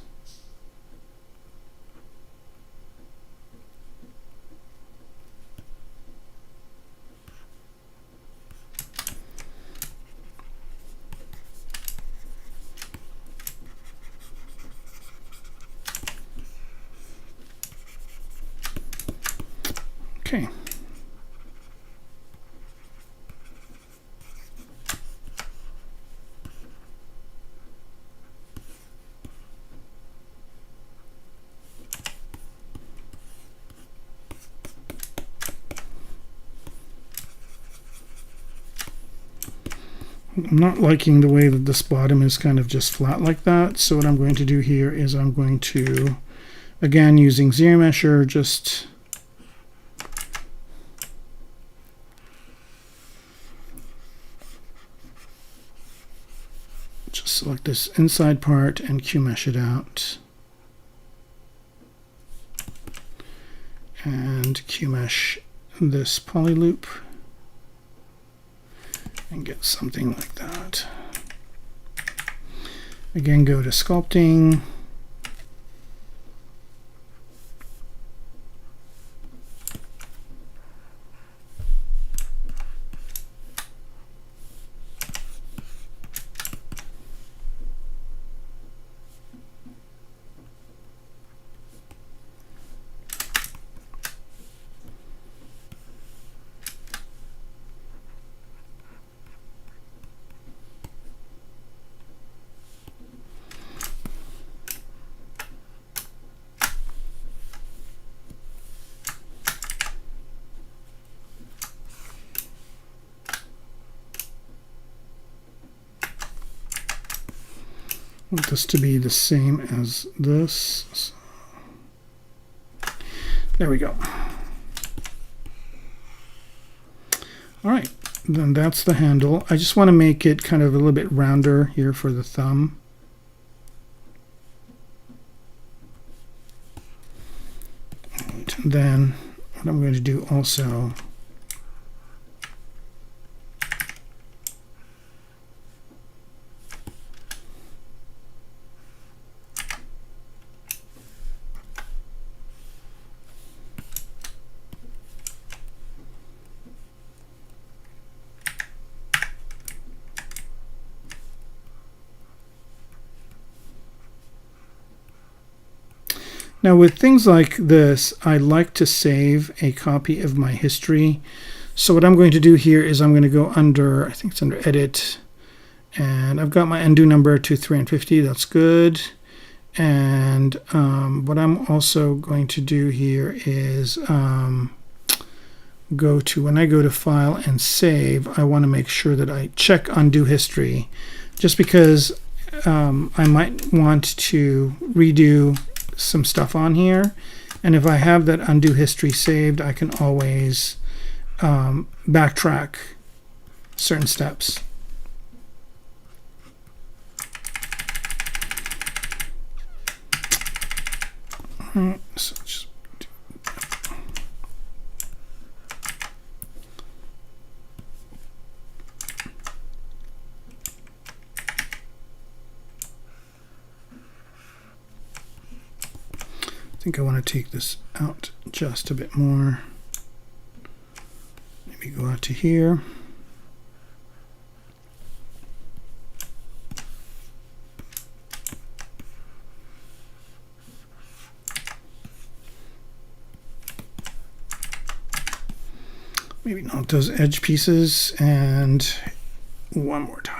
Okay. I'm not liking the way that this bottom is kind of just flat like that. So what I'm going to do here is I'm going to, again, using ZBrush, just select this inside part and Q-mesh it out. And Q-mesh this poly loop and get something like that. Again, go to sculpting. I want this to be the same as this. There we go. All right, then that's the handle. I just want to make it kind of a little bit rounder here for the thumb. And then what I'm going to do also, now with things like this, I like to save a copy of my history. So what I'm going to do here is I'm going to go under, I think it's under Edit, and I've got my undo number to 350. That's good. And what I'm also going to do here is when I go to File and Save, I want to make sure that I check Undo History, just because I might want to redo some stuff on here. And if I have that undo history saved, I can always backtrack certain steps. All right, so just I think I want to take this out just a bit more. Maybe go out to here. Maybe not those edge pieces, and one more time.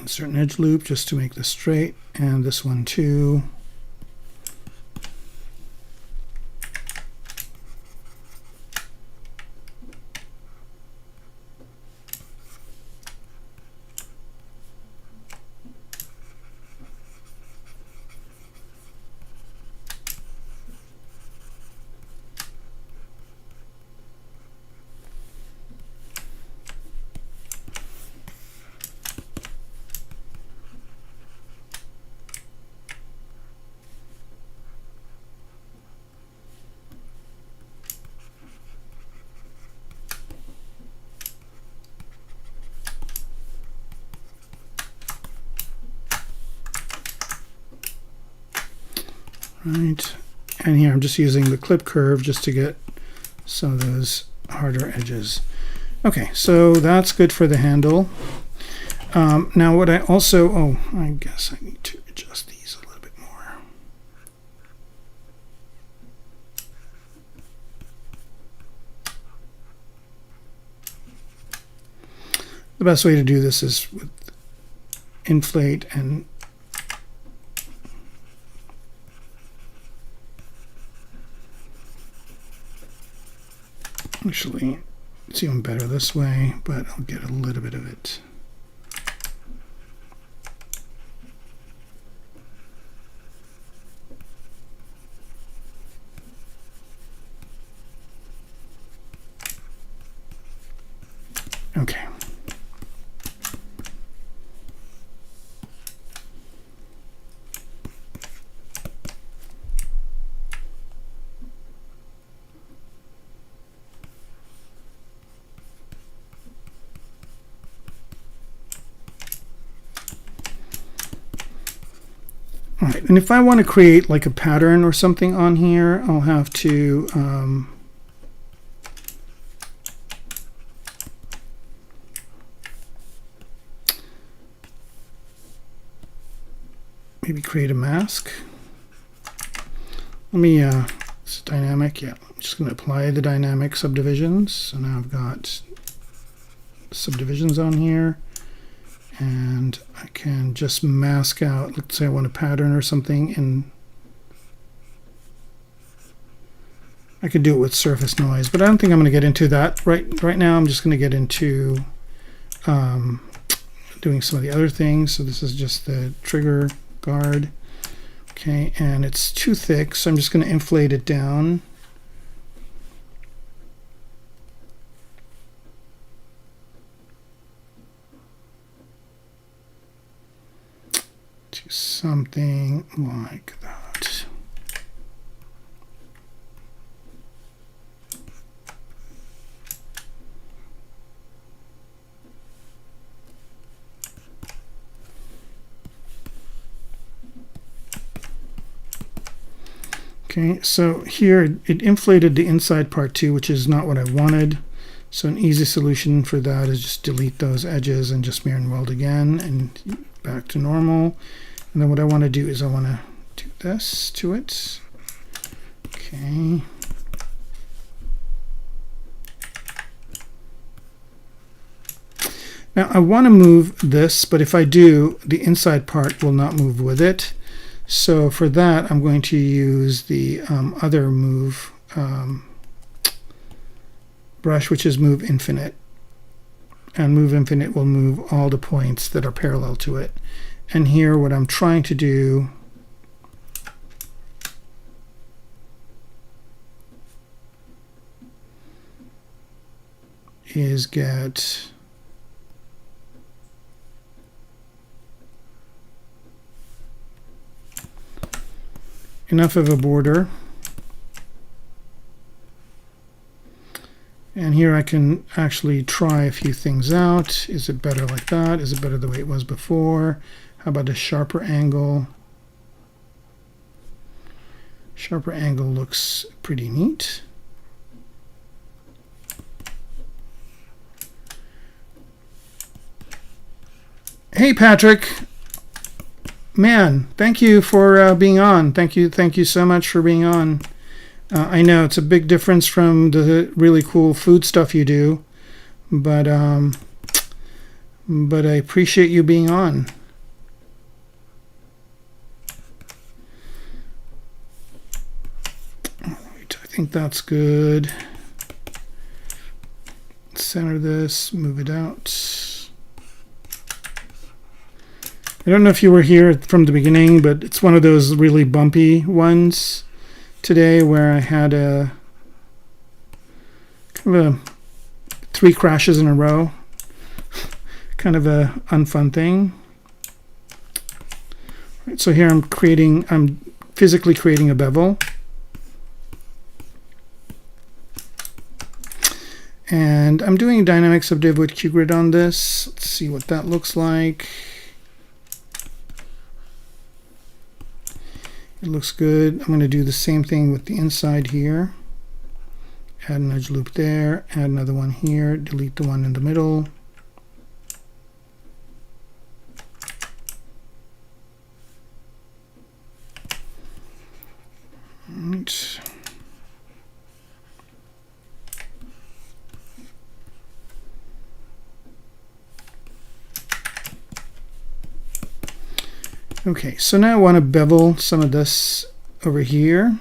Insert an edge loop just to make this straight, and this one too. Right, and here I'm just using the clip curve just to get some of those harder edges. Okay, so that's good for the handle. Now what I also, I guess I need to adjust these a little bit more. The best way to do this is with inflate and actually, it's even better this way, but I'll get a little bit of it. Okay. All right, and if I want to create like a pattern or something on here, I'll have to maybe create a mask. Let me, it's dynamic, yeah. I'm just going to apply the dynamic subdivisions. So now I've got subdivisions on here. And I can just mask out, let's say I want a pattern or something, and I could do it with surface noise, but I don't think I'm going to get into that right now. I'm just going to get into doing some of the other things. So this is just the trigger guard. Okay, and it's too thick, so I'm just going to inflate it down. To something like that. Okay, so here it inflated the inside part too, which is not what I wanted. So an easy solution for that is just delete those edges and just mirror and weld again and back to normal. And then what I want to do is I want to do this to it. Okay. Now I want to move this, but if I do, the inside part will not move with it. So for that, I'm going to use the other move brush, which is move infinite. and move infinite will move all the points that are parallel to it. And here what I'm trying to do is get enough of a border. And here I can actually try a few things out. Is it better like that? Is it better the way it was before? How about a sharper angle? Sharper angle looks pretty neat. Hey, Patrick. Man, thank you for being on. Thank you so much for being on. I know it's a big difference from the really cool food stuff you do, but I appreciate you being on. All right, I think that's good. Center this, move it out. I don't know if you were here from the beginning, but it's one of those really bumpy ones today where I had a kind of a 3 crashes in a row. Kind of a unfun thing. Right, so here I'm physically creating a bevel. And I'm doing dynamic subdiv with QGrid on this. Let's see what that looks like. It looks good. I'm going to do the same thing with the inside here. Add an edge loop there, add another one here, delete the one in the middle. Right. Okay, so now I want to bevel some of this over here.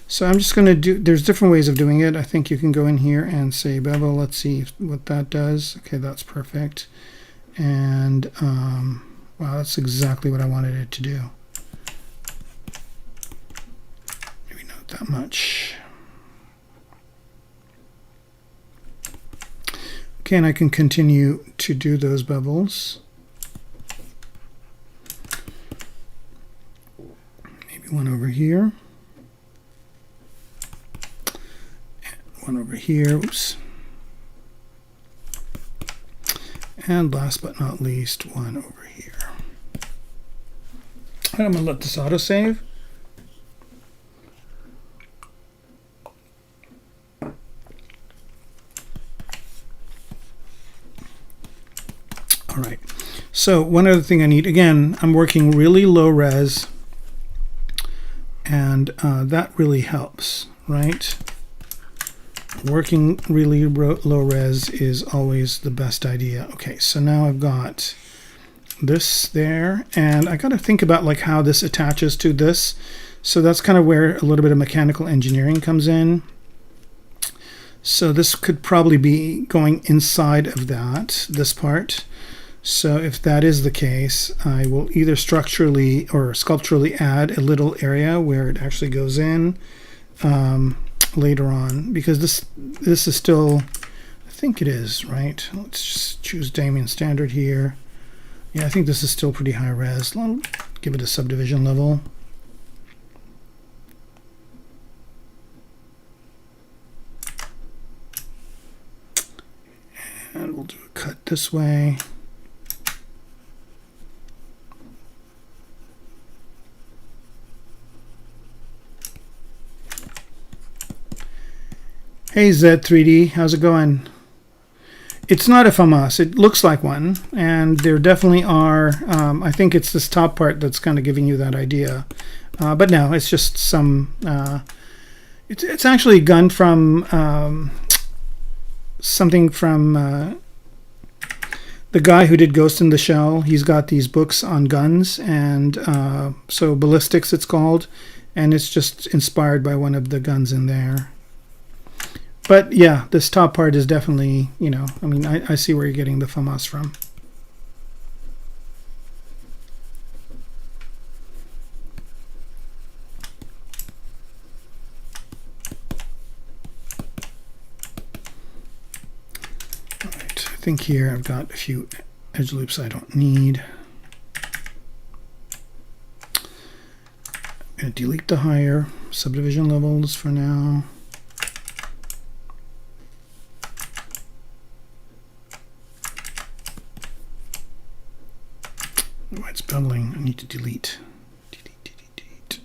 So I'm just going to do, there's different ways of doing it. I think you can go in here and say bevel. Let's see what that does. Okay, that's perfect. And wow, that's exactly what I wanted it to do. Maybe not that much. Okay, and I can continue to do those bevels. One over here, one over here, oops, and last but not least, one over here. And I'm going to let this autosave. All right, so one other thing I need, again, I'm working really low res. And that really helps, right? Working really low res is always the best idea. Okay, so now I've got this there, and I got to think about like how this attaches to this. So that's kind of where a little bit of mechanical engineering comes in. So this could probably be going inside of that, this part. So if that is the case, I will either structurally or sculpturally add a little area where it actually goes in later on, because this is still, I think it is, right? Let's just choose Damien Standard here. Yeah, I think this is still pretty high res. I'll give it a subdivision level. And we'll do a cut this way. Hey Z3D, how's it going? It's not a FAMAS, it looks like one, and there definitely are, I think it's this top part that's kind of giving you that idea. But no, it's just some, it's actually a gun from something from the guy who did Ghost in the Shell. He's got these books on guns, and so Ballistics it's called, and it's just inspired by one of the guns in there. But yeah, this top part is definitely, you know, I mean, I see where you're getting the FAMAS from. All right, I think here I've got a few edge loops I don't need. I'm going to delete the higher subdivision levels for now. Oh, it's bubbling. I need to delete. Delete.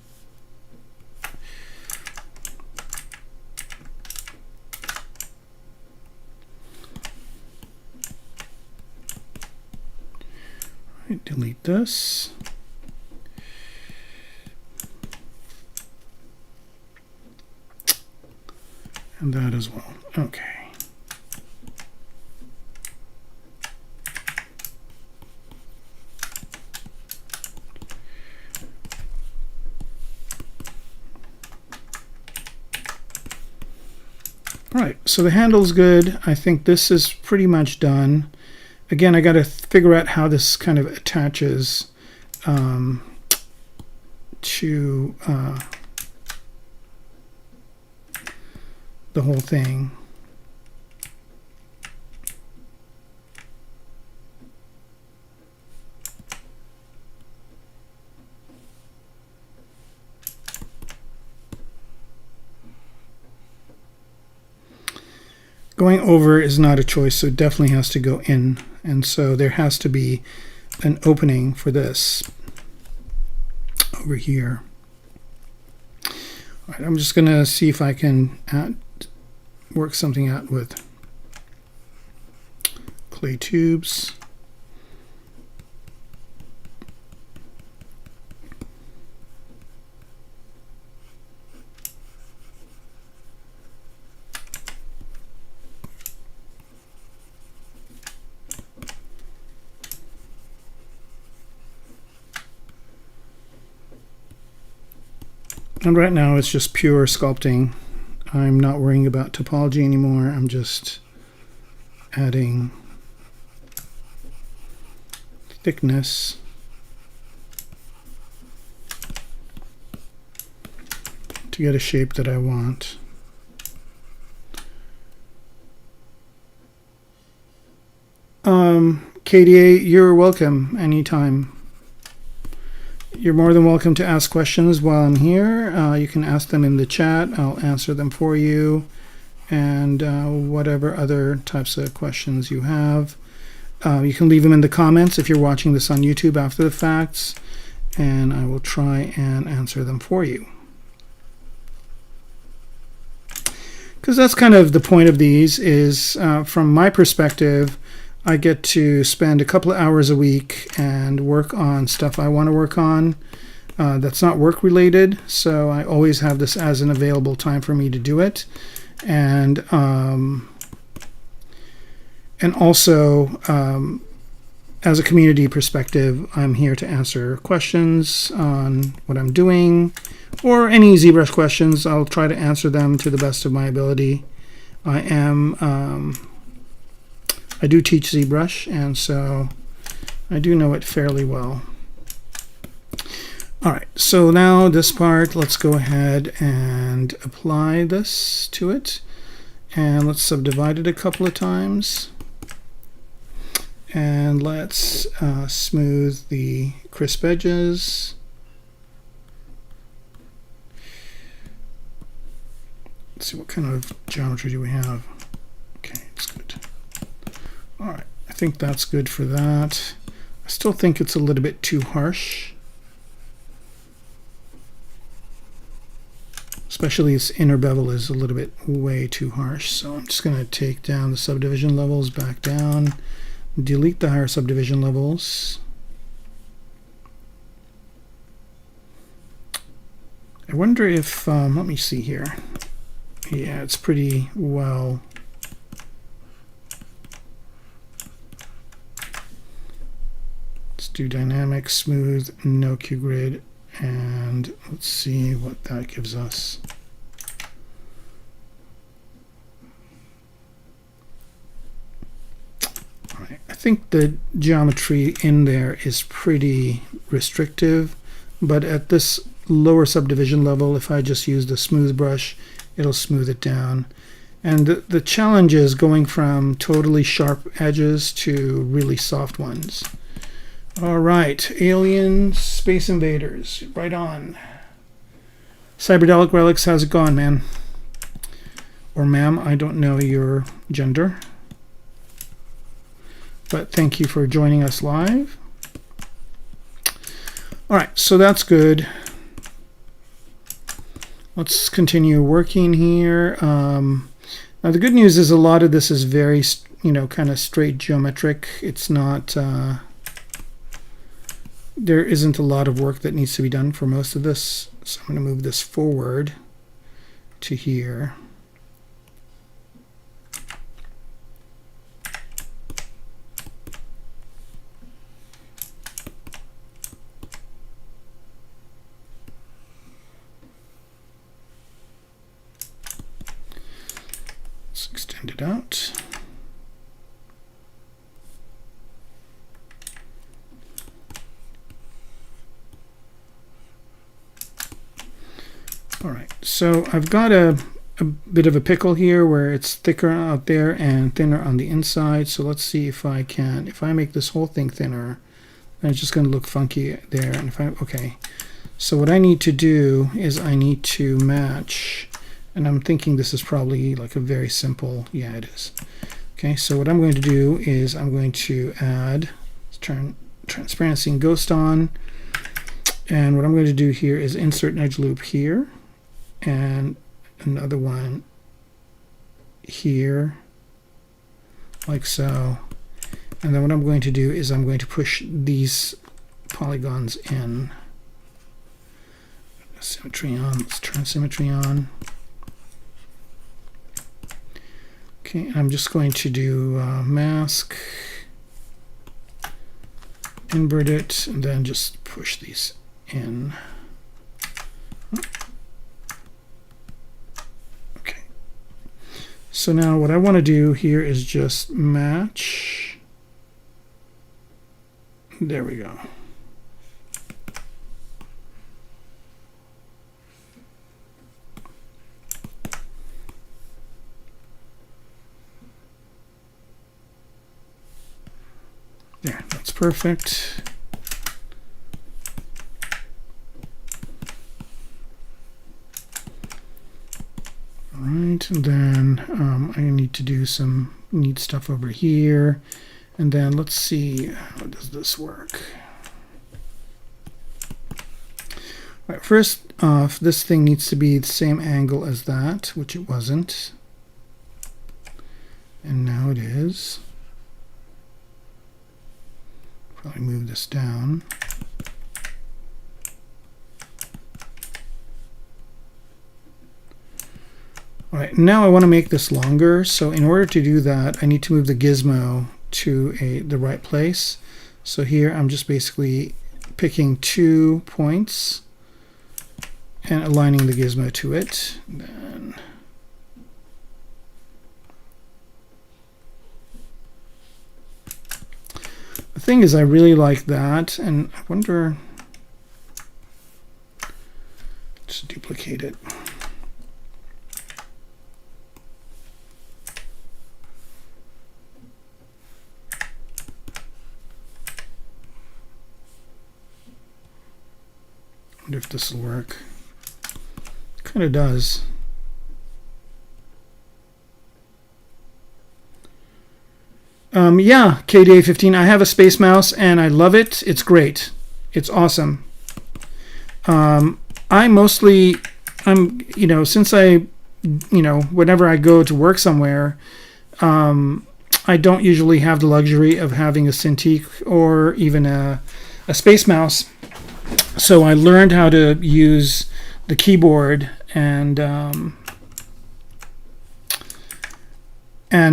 All right, delete this. And that as well. Okay. All right, so the handle's good. I think this is pretty much done. Again, I got to figure out how this kind of attaches to the whole thing. Going over is not a choice, so it definitely has to go in. And so there has to be an opening for this over here. All right, I'm just going to see if I can work something out with clay tubes. And right now it's just pure sculpting. I'm not worrying about topology anymore. I'm just adding thickness to get a shape that I want. KDA, you're welcome anytime. You're more than welcome to ask questions while I'm here. You can ask them in the chat. I'll answer them for you. And whatever other types of questions you have. You can leave them in the comments if you're watching this on YouTube after the facts. And I will try and answer them for you. Because that's kind of the point of these is, from my perspective, I get to spend a couple of hours a week and work on stuff I want to work on that's not work related. So I always have this as an available time for me to do it. And also, as a community perspective, I'm here to answer questions on what I'm doing or any ZBrush questions. I'll try to answer them to the best of my ability. I do teach ZBrush, and so I do know it fairly well. All right, so now this part, let's go ahead and apply this to it. And let's subdivide it a couple of times. And let's smooth the crisp edges. Let's see, what kind of geometry do we have? Okay, it's good. All right, I think that's good for that. I still think it's a little bit too harsh. Especially its inner bevel is a little bit way too harsh. So I'm just going to take down the subdivision levels back down, delete the higher subdivision levels. I wonder if, let me see here. Yeah, it's pretty well. Let's do dynamic, smooth, no Q grid, and let's see what that gives us. I think the geometry in there is pretty restrictive, but at this lower subdivision level, if I just use the smooth brush, it'll smooth it down. And the challenge is going from totally sharp edges to really soft ones. All right, Alien Space Invaders, right on. Cyberdelic Relics, how's it going, man? Or ma'am, I don't know your gender. But thank you for joining us live. All right, so that's good. Let's continue working here. Now the good news is a lot of this is very, kind of straight geometric. It's not, there isn't a lot of work that needs to be done for most of this. So I'm going to move this forward to here. Extend it out. All right, so I've got a bit of a pickle here where it's thicker out there and thinner on the inside. So let's see if I can, if I make this whole thing thinner, then it's just going to look funky there. And if okay, so what I need to do is I need to match. And I'm thinking this is probably like a very simple, yeah, it is. Okay, so what I'm going to do is I'm going to add, turn transparency and ghost on. And what I'm going to do here is insert an edge loop here and another one here, like so. And then what I'm going to do is I'm going to push these polygons in. Symmetry on, let's turn symmetry on. Okay, I'm just going to do mask, invert it, and then just push these in. Okay. So now what I want to do here is just match. There we go. There, that's perfect. All right, and then I need to do some neat stuff over here. And then let's see, how does this work? All right, first off, this thing needs to be the same angle as that, which it wasn't. And now it is. Probably move this down. All right, now I want to make this longer. So in order to do that, I need to move the gizmo to the right place. So here I'm just basically picking 2 points and aligning the gizmo to it. Then the thing is, I really like that, and I wonder, let's duplicate it. I wonder if this will work. Kind of does. Yeah, KDA15. I have a Space Mouse and I love it. It's great. It's awesome. Since whenever I go to work somewhere, I don't usually have the luxury of having a Cintiq or even a Space Mouse. So I learned how to use the keyboard and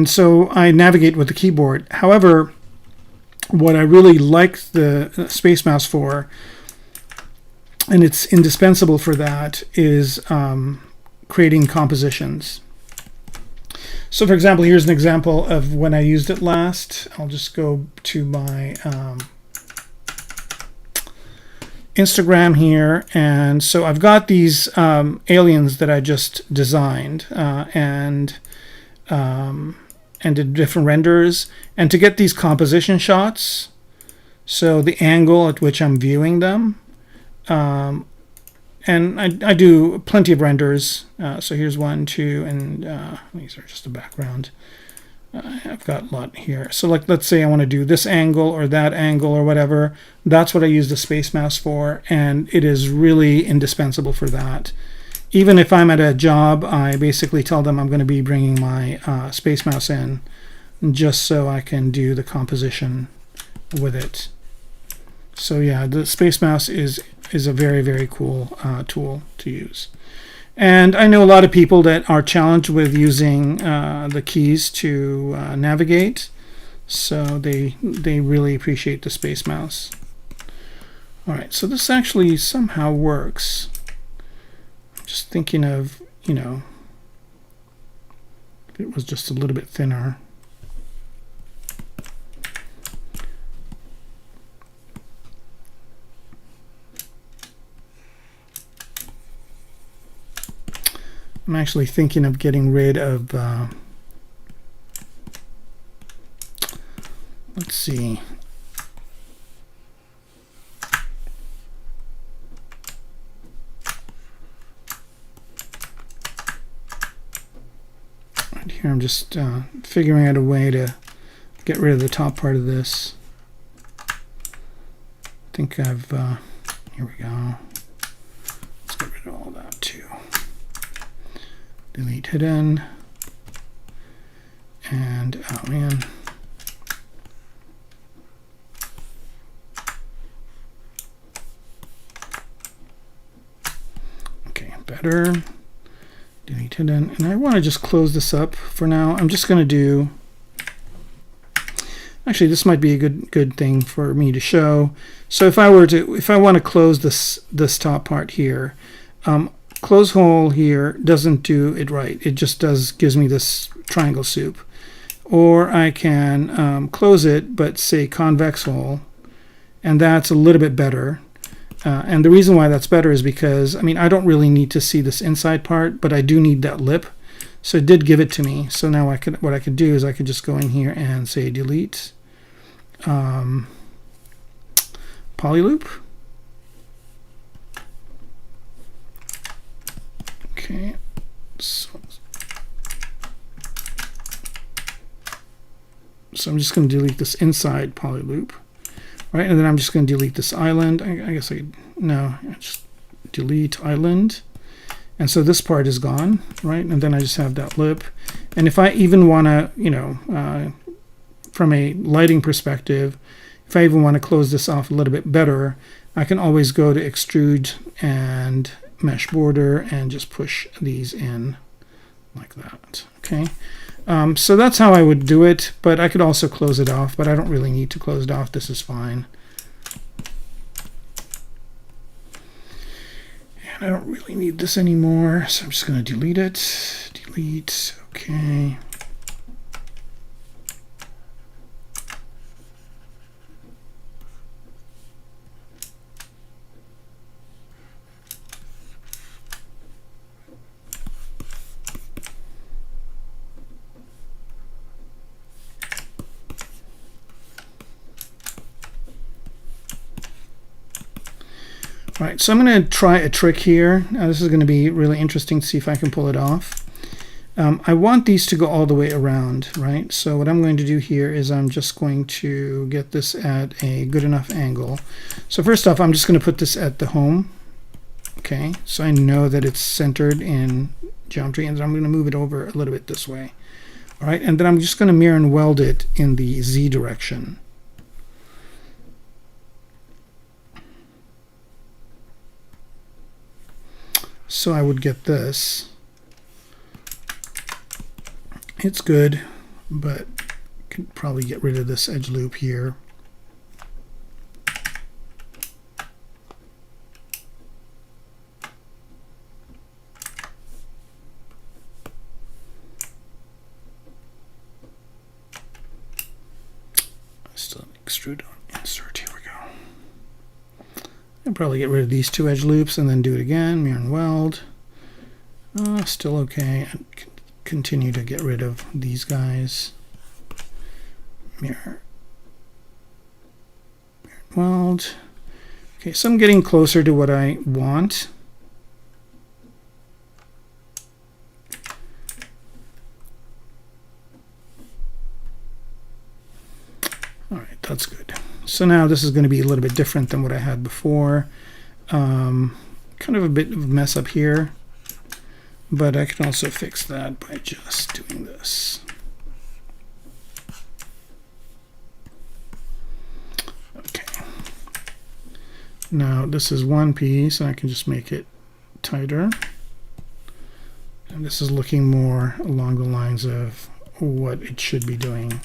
so I navigate with the keyboard. However, what I really like the Space Mouse for, and it's indispensable for that, is creating compositions. So for example, here's an example of when I used it last. I'll just go to my Instagram here, and so I've got these aliens that I just designed and did different renders, and to get these composition shots, so the angle at which I'm viewing them, and I do plenty of renders. So here's 1, 2, and these are just a background. I've got a lot here. So like, let's say I want to do this angle or that angle or whatever. That's what I use the space mouse for, and it is really indispensable for that. Even if I'm at a job, I basically tell them I'm going to be bringing my space mouse in just so I can do the composition with it. So yeah, the space mouse is a very, very cool tool to use. And I know a lot of people that are challenged with using the keys to navigate, so they really appreciate the space mouse. All right, so this actually somehow works. I'm just thinking of, you know, if it was just a little bit thinner. I'm actually thinking of getting rid of, let's see. Right here, I'm just figuring out a way to get rid of the top part of this. I think I've, here we go. Let's get rid of all that too. Delete hidden, and oh man, okay, better. Delete hidden, and I want to just close this up for now. I'm just going to do, actually this might be a good thing for me to show. So if I want to close this top part here, close hole here doesn't do it right. It just gives me this triangle soup. Or I can close it, but say convex hole, and that's a little bit better. And the reason why that's better is because, I mean, I don't really need to see this inside part, but I do need that lip. So it did give it to me. So now what I could do is I could just go in here and say delete polyloop. Okay, so I'm just going to delete this inside polyloop, right? And then I'm just going to delete this island. I guess just delete island. And so this part is gone, right? And then I just have that lip. And if I even want to, you know, from a lighting perspective, if I even want to close this off a little bit better, I can always go to extrude and mesh border and just push these in like that. Okay, so that's how I would do it, but I could also close it off, but I don't really need to close it off. This is fine. And I don't really need this anymore, so I'm just going to delete it. Delete. Okay. All right, so I'm going to try a trick here. This is going to be really interesting to see if I can pull it off. I want these to go all the way around, right? So what I'm going to do here is I'm just going to get this at a good enough angle. So first off, I'm just going to put this at the home. Okay, so I know that it's centered in geometry, and then I'm going to move it over a little bit this way. All right, and then I'm just going to mirror and weld it in the Z direction. So I would get this. It's good, but could probably get rid of this edge loop here. Still extrude on insert. Here we go. I'll probably get rid of these two edge loops and then do it again. Mirror and weld. Still okay. Continue to get rid of these guys. Mirror. Mirror and weld. Okay, so I'm getting closer to what I want. All right, that's good. So now this is going to be a little bit different than what I had before. Kind of a bit of a mess up here, but I can also fix that by just doing this. Okay. Now this is one piece, and I can just make it tighter. And this is looking more along the lines of what it should be doing.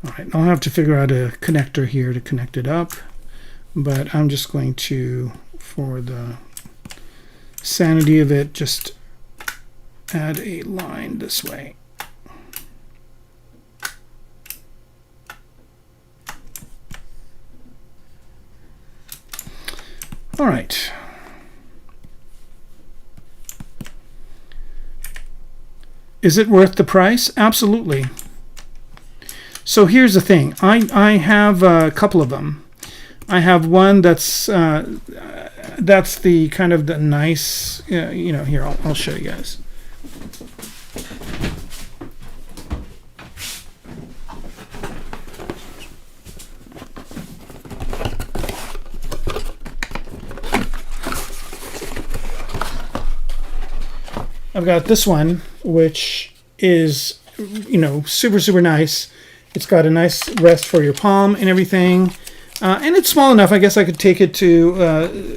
All right, I'll have to figure out a connector here to connect it up, but I'm just going to, for the sanity of it, just add a line this way. All right. Is it worth the price? Absolutely. So here's the thing. I have a couple of them. I have one that's the kind of the nice, you know. Here, I'll show you guys. I've got this one, which is, you know, super nice. It's got a nice rest for your palm and everything. And it's small enough, I guess I could take it to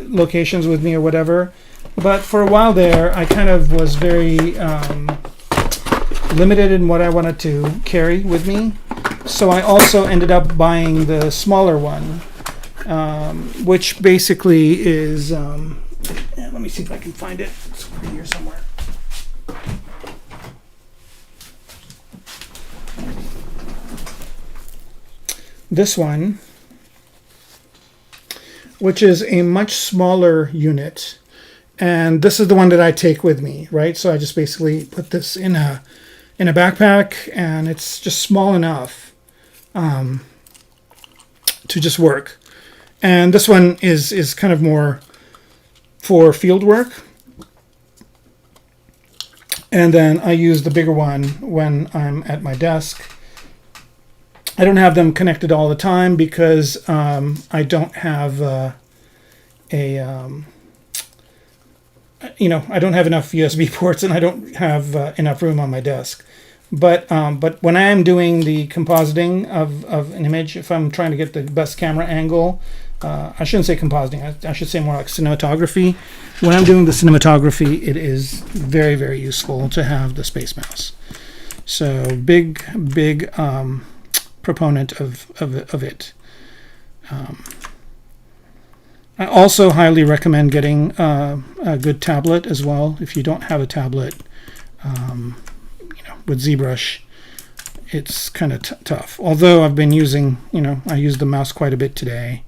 locations with me or whatever. But for a while there, I kind of was very limited in what I wanted to carry with me. So I also ended up buying the smaller one, which basically is, let me see if I can find it. It's over here somewhere. This one, which is a much smaller unit, and this is the one that I take with me, right? So I just basically put this in a backpack, and it's just small enough to just work. And this one is kind of more for field work, and then I use the bigger one when I'm at my desk. I don't have them connected all the time because I don't have you know, I don't have enough USB ports, and I don't have enough room on my desk. But when I am doing the compositing of an image, if I'm trying to get the best camera angle, I shouldn't say compositing, I should say more like cinematography. When I'm doing the cinematography, it is very useful to have the Space Mouse. So big proponent of it. I also highly recommend getting a good tablet as well. If you don't have a tablet, you know, with ZBrush, it's kind of tough. Although I've been using, you know, I used the mouse quite a bit today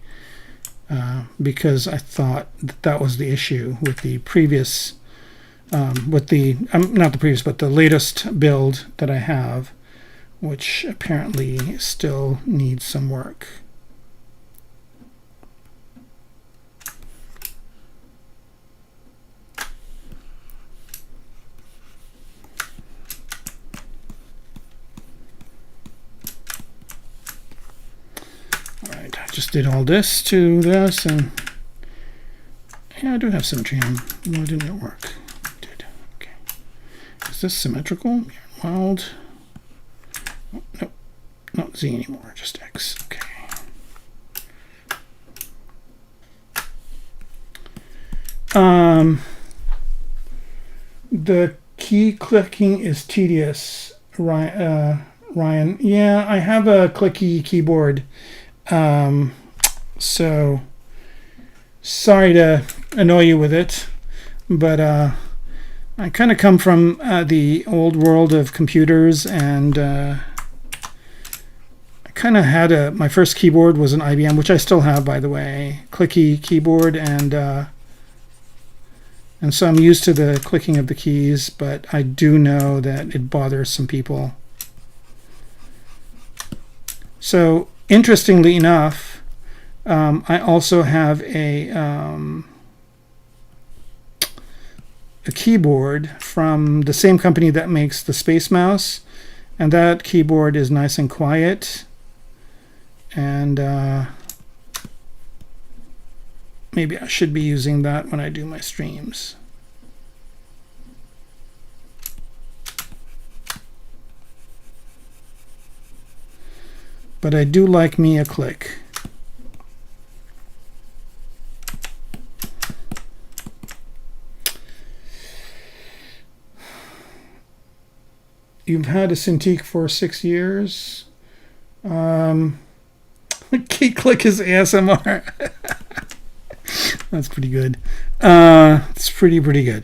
because I thought that was the issue with the previous, with the not the previous, but the latest build that I have, which apparently still needs some work. All right, I just did all this to this, and yeah, I do have symmetry on. Why didn't it work? It did. Okay. Is this symmetrical? Weld. Oh, nope, not Z anymore, just X. Okay. The key clicking is tedious, Ryan. Yeah, I have a clicky keyboard. So sorry to annoy you with it, but I kind of come from the old world of computers, and I kind of had my first keyboard was an IBM, which I still have, by the way, clicky keyboard, and so I'm used to the clicking of the keys, but I do know that it bothers some people. So interestingly enough, I also have a keyboard from the same company that makes the Space Mouse, and that keyboard is nice and quiet, and maybe I should be using that when I do my streams. But I do like me a click. You've had a Cintiq for 6 years. Key click is ASMR. That's pretty good. It's pretty good.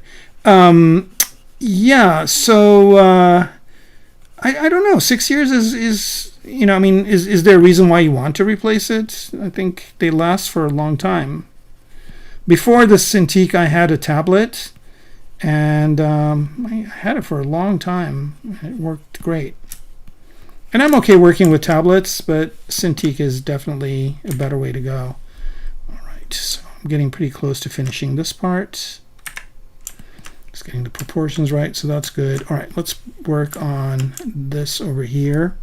Yeah, so I don't know. 6 years is you know, I mean, is there a reason why you want to replace it? I think they last for a long time. Before the Cintiq, I had a tablet, and I had it for a long time. It worked great. And I'm okay working with tablets, but Cintiq is definitely a better way to go. All right, so I'm getting pretty close to finishing this part. Just getting the proportions right, so that's good. All right, let's work on this over here.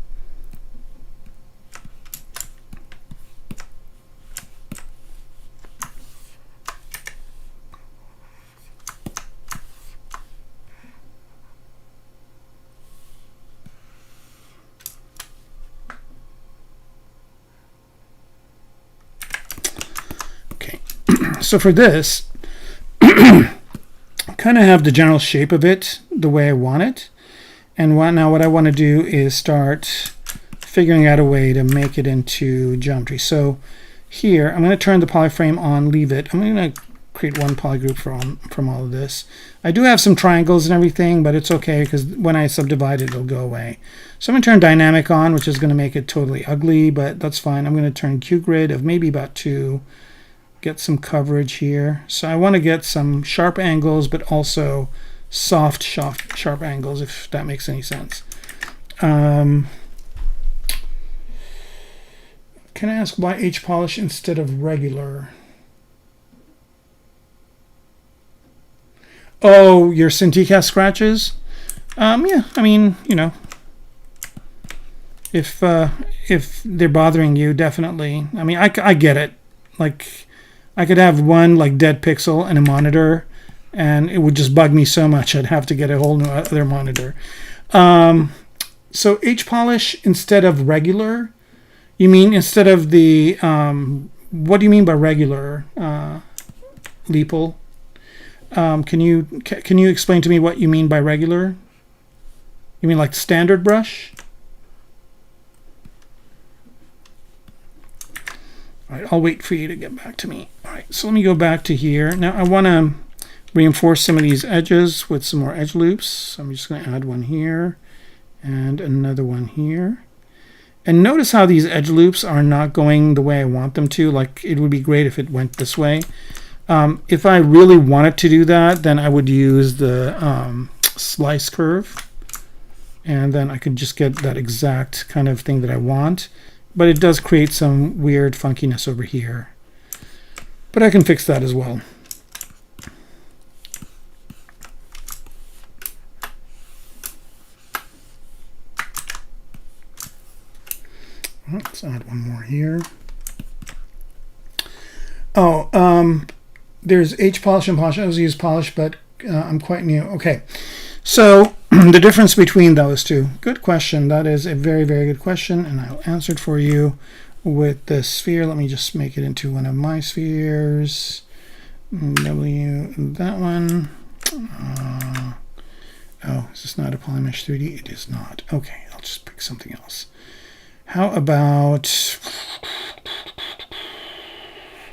So for this, kind of have the general shape of it the way I want it. And now what I want to do is start figuring out a way to make it into geometry. So here, I'm going to turn the polyframe on, leave it. I'm going to create one polygroup from all of this. I do have some triangles and everything, but it's okay because when I subdivide it, it'll go away. So I'm going to turn dynamic on, which is going to make it totally ugly, but that's fine. I'm going to turn Q grid of maybe about 2. Get some coverage here. So I want to get some sharp angles, but also soft, sharp angles, if that makes any sense. Can I ask why H polish instead of regular? Oh, your Cintiq has scratches? Yeah, I mean, you know, if they're bothering you, definitely. I mean, I get it. Like, I could have one like dead pixel and a monitor, and it would just bug me so much I'd have to get a whole new other monitor. So H polish instead of regular? You mean instead of the what do you mean by regular, Leopold? Can you explain to me what you mean by regular? You mean like standard brush? All right, I'll wait for you to get back to me. All right, so let me go back to here. Now I want to reinforce some of these edges with some more edge loops. So I'm just going to add one here and another one here. And notice how these edge loops are not going the way I want them to. Like, it would be great if it went this way. If I really wanted to do that, then I would use the slice curve. And then I could just get that exact kind of thing that I want. But it does create some weird funkiness over here. But I can fix that as well. Let's add one more here. Oh, there's H polish and polish. I always use polish, but I'm quite new. Okay, so the difference between those two. Good question. That is a very, very good question, and I'll answer it for you with the sphere. Let me just make it into one of my spheres. W, that one. Oh, is this not a Polymesh 3D? It is not. Okay, I'll just pick something else. How about,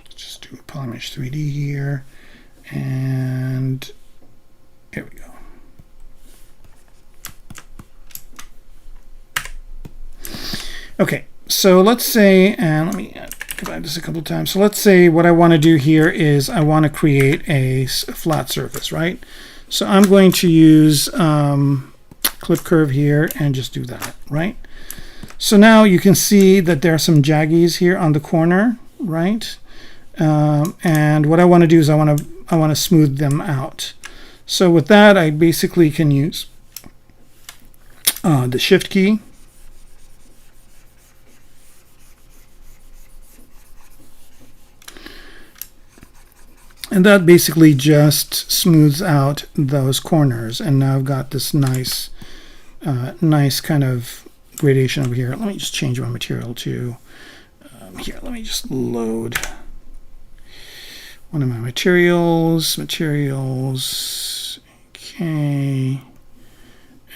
let's just do a Polymesh 3D here, and here we go. Okay, so let's say, and let me divide this a couple of times. So let's say what I want to do here is I want to create a flat surface, right? So I'm going to use clip curve here and just do that, right? So now you can see that there are some jaggies here on the corner, right? And what I want to do is I want to smooth them out. So with that, I basically can use the Shift key. And that basically just smooths out those corners. And now I've got this nice kind of gradation over here. Let me just change my material to here. Let me just load one of my materials. Okay.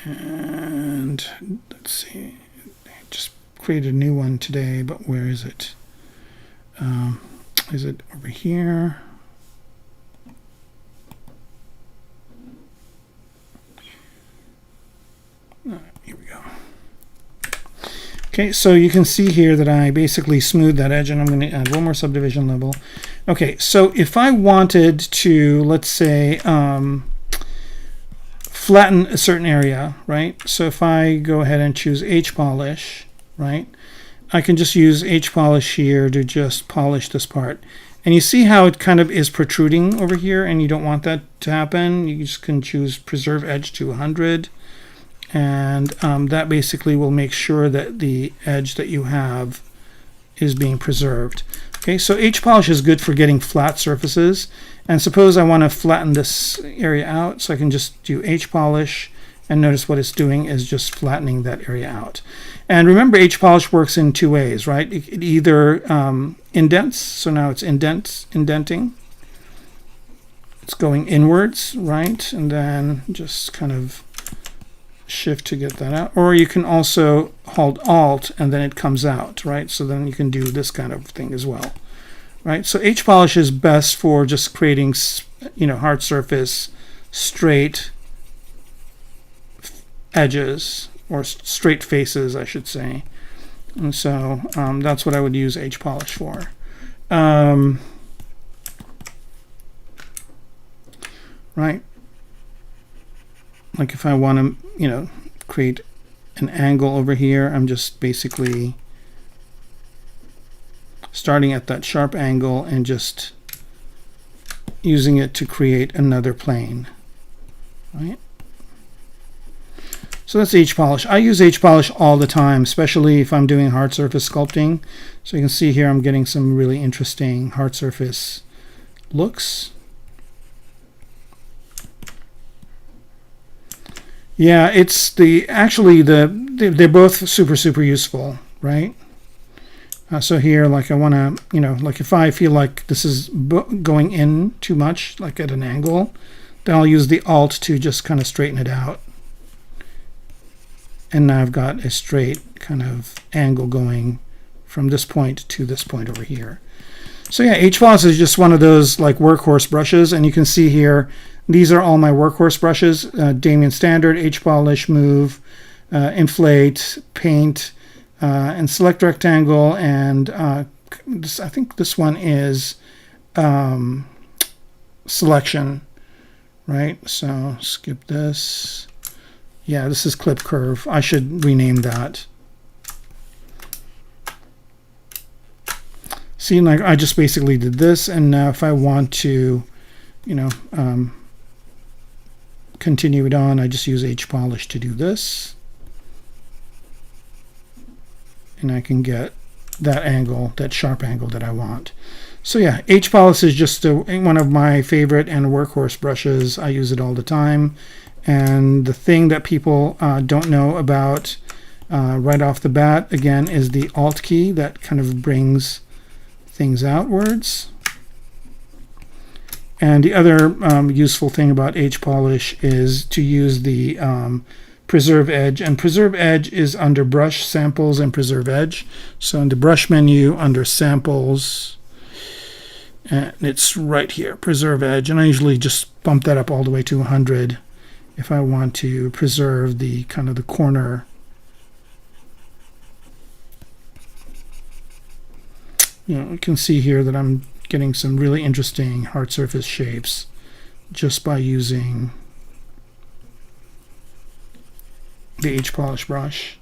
And let's see. I just created a new one today, but where is it? Is it over here? Here we go. Okay, so you can see here that I basically smoothed that edge, and I'm going to add one more subdivision level. Okay, so if I wanted to, let's say, flatten a certain area, right? So if I go ahead and choose H polish, right? I can just use H polish here to just polish this part. And you see how it kind of is protruding over here, and you don't want that to happen. You just can choose preserve edge to 100. And that basically will make sure that the edge that you have is being preserved. Okay, so H polish is good for getting flat surfaces. And suppose I want to flatten this area out, so I can just do H polish, and notice what it's doing is just flattening that area out. And remember, H polish works in two ways, right? It either indents, so now it's indenting. It's going inwards, right? And then just kind of Shift to get that out, or you can also hold Alt and then it comes out, right? So then you can do this kind of thing as well, right? So H polish is best for just creating, hard surface, straight edges, or straight faces, I should say. And so that's what I would use H polish for. Right? Like if I want to, create an angle over here, I'm just basically starting at that sharp angle and just using it to create another plane, right? So that's H polish. I use H polish all the time, especially if I'm doing hard surface sculpting. So you can see here I'm getting some really interesting hard surface looks. Yeah, it's they're both super useful, right? So here, like I want to, like if I feel like this is going in too much, like at an angle, then I'll use the Alt to just kind of straighten it out. And now I've got a straight kind of angle going from this point to this point over here. So yeah, H polish is just one of those like workhorse brushes, and you can see here, these are all my workhorse brushes: Damien Standard, H polish, Move, Inflate, Paint, and Select Rectangle, and I think this one is Selection, right? So skip this. Yeah, this is Clip Curve. I should rename that. See, like I just basically did this, and now if I want to, continue it on, I just use H polish to do this, and I can get that angle, that sharp angle that I want. So yeah, H polish is just one of my favorite and workhorse brushes. I use it all the time, and the thing that people don't know about right off the bat, again, is the Alt key that kind of brings things outwards. And the other useful thing about H-Polish is to use the Preserve Edge. And Preserve Edge is under Brush, Samples, and Preserve Edge. So in the Brush menu, under Samples, and it's right here, Preserve Edge. And I usually just bump that up all the way to 100 if I want to preserve the kind of the corner. You can see here that I'm getting some really interesting hard surface shapes just by using the H-Polish brush.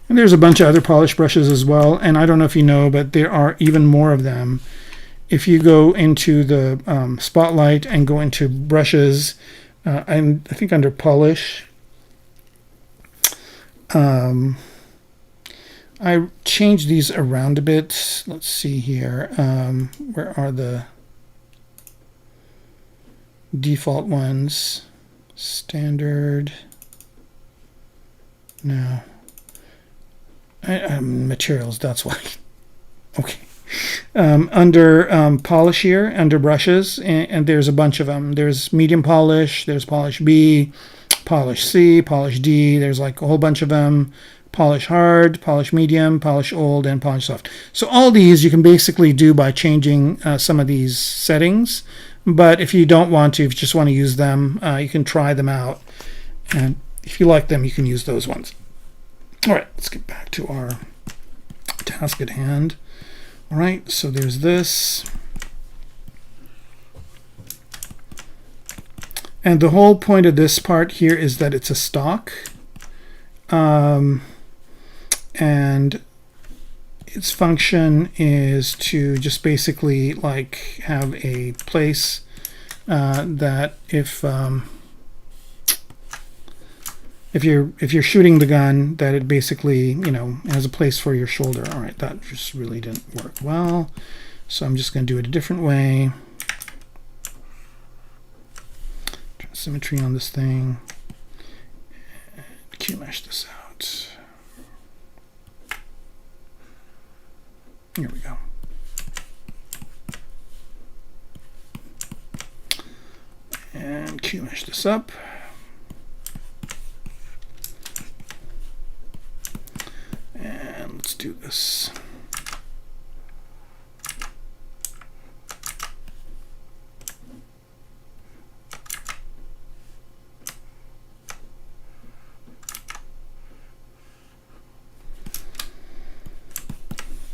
And there's a bunch of other polish brushes as well, and I don't know if you know, but there are even more of them. If you go into the Spotlight and go into brushes, I think under Polish, I changed these around a bit. Let's see here. Where are the default ones? Standard. No. Materials, that's why. Okay. Under polish here, under brushes, and there's a bunch of them. There's medium polish, there's polish B, polish C, polish D. There's like a whole bunch of them. Polish hard, polish medium, polish old, and polish soft. So all these you can basically do by changing some of these settings. But if you don't want to, if you just want to use them, you can try them out. And if you like them, you can use those ones. All right, let's get back to our task at hand. All right, so there's this. And the whole point of this part here is that it's a stock. And its function is to just basically like have a place that if you're shooting the gun, that it basically, you know, has a place for your shoulder. All right, that just really didn't work well, so I'm just going to do it a different way. Turn symmetry on this thing. And mesh this out. Here we go. And mesh this up. And let's do this.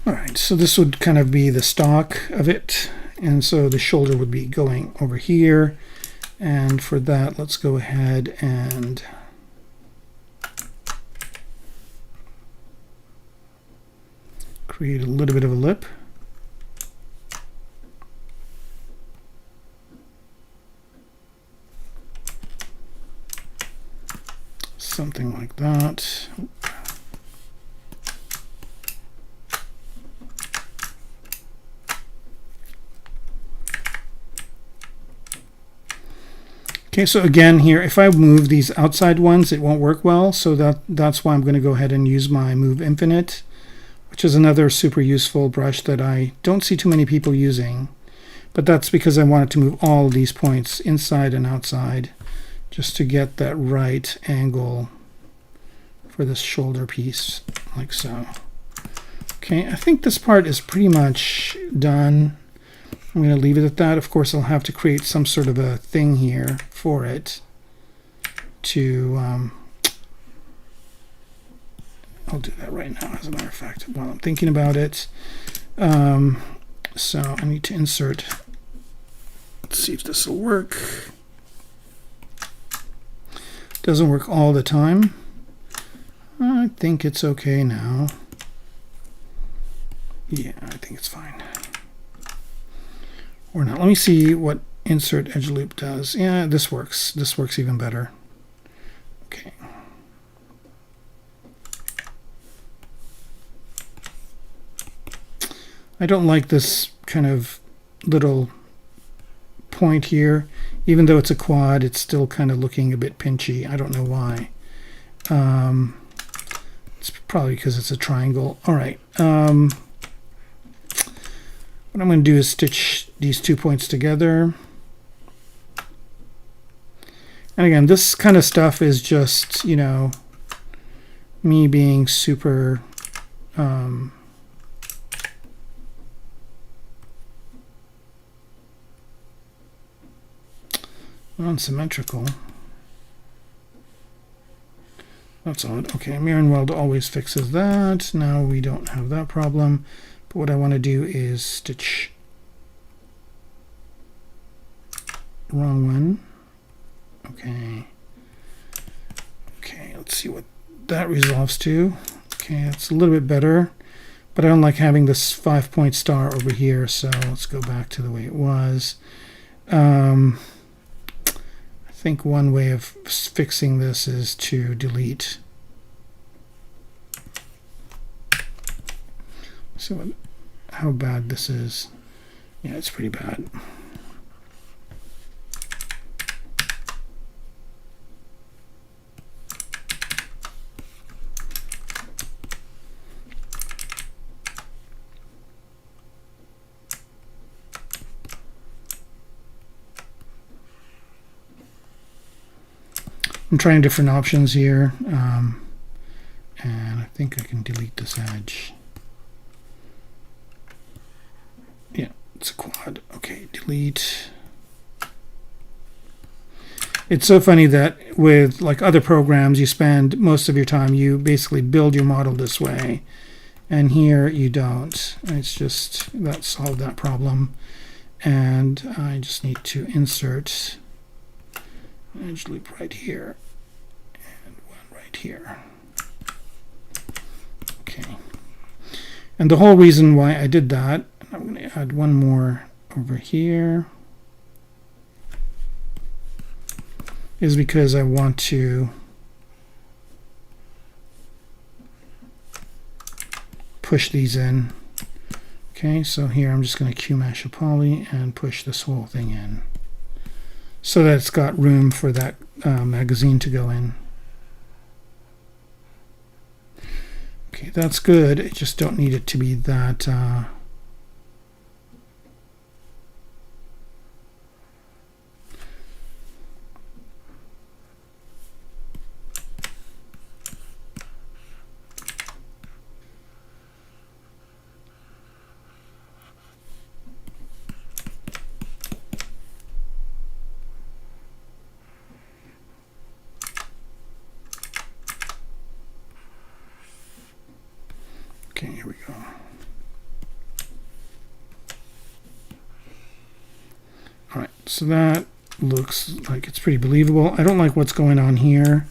All right, so this would kind of be the stock of it, and so the shoulder would be going over here, and for that let's go ahead and create a little bit of a lip. Something like that. Okay, so again here, if I move these outside ones, it won't work well, so that's why I'm going to go ahead and use my Move Infinite, which is another super useful brush that I don't see too many people using. But that's because I wanted to move all of these points inside and outside just to get that right angle for this shoulder piece, like so. Okay, I think this part is pretty much done. I'm going to leave it at that. Of course, I'll have to create some sort of a thing here for it to... I'll do that right now, as a matter of fact, while I'm thinking about it. So I need to insert. Let's see if this will work. Doesn't work all the time. I think it's okay now. Yeah, I think it's fine. Or not. Let me see what insert edge loop does. Yeah, this works. This works even better. Okay. I don't like this kind of little point here. Even though it's a quad, it's still kind of looking a bit pinchy. I don't know why. It's probably because it's a triangle. All right. What I'm going to do is stitch these 2 points together. And again, this kind of stuff is just, you know, me being super unsymmetrical. That's odd. Okay, mirror and weld always fixes that. Now we don't have that problem. But what I want to do is stitch wrong one. Okay. Okay, let's see what that resolves to. Okay, it's a little bit better, but I don't like having this 5-point star over here, so let's go back to the way it was. I think one way of fixing this is to delete. Let's see how bad this is. Yeah, it's pretty bad. I'm trying different options here, and I think I can delete this edge. Yeah, it's a quad. Okay, delete. It's so funny that with like other programs, you spend most of your time, you basically build your model this way, and here you don't. It's just that solved that problem, and I just need to insert edge loop right here and one right here. Okay, and the whole reason why I did that, I'm going to add one more over here, is because I want to push these in. Okay, so here I'm just going to Q-mesh a poly and push this whole thing in, so that it's got room for that magazine to go in. Okay, that's good. I just don't need it to be that okay, here we go. All right, so that looks like it's pretty believable. I don't like what's going on here,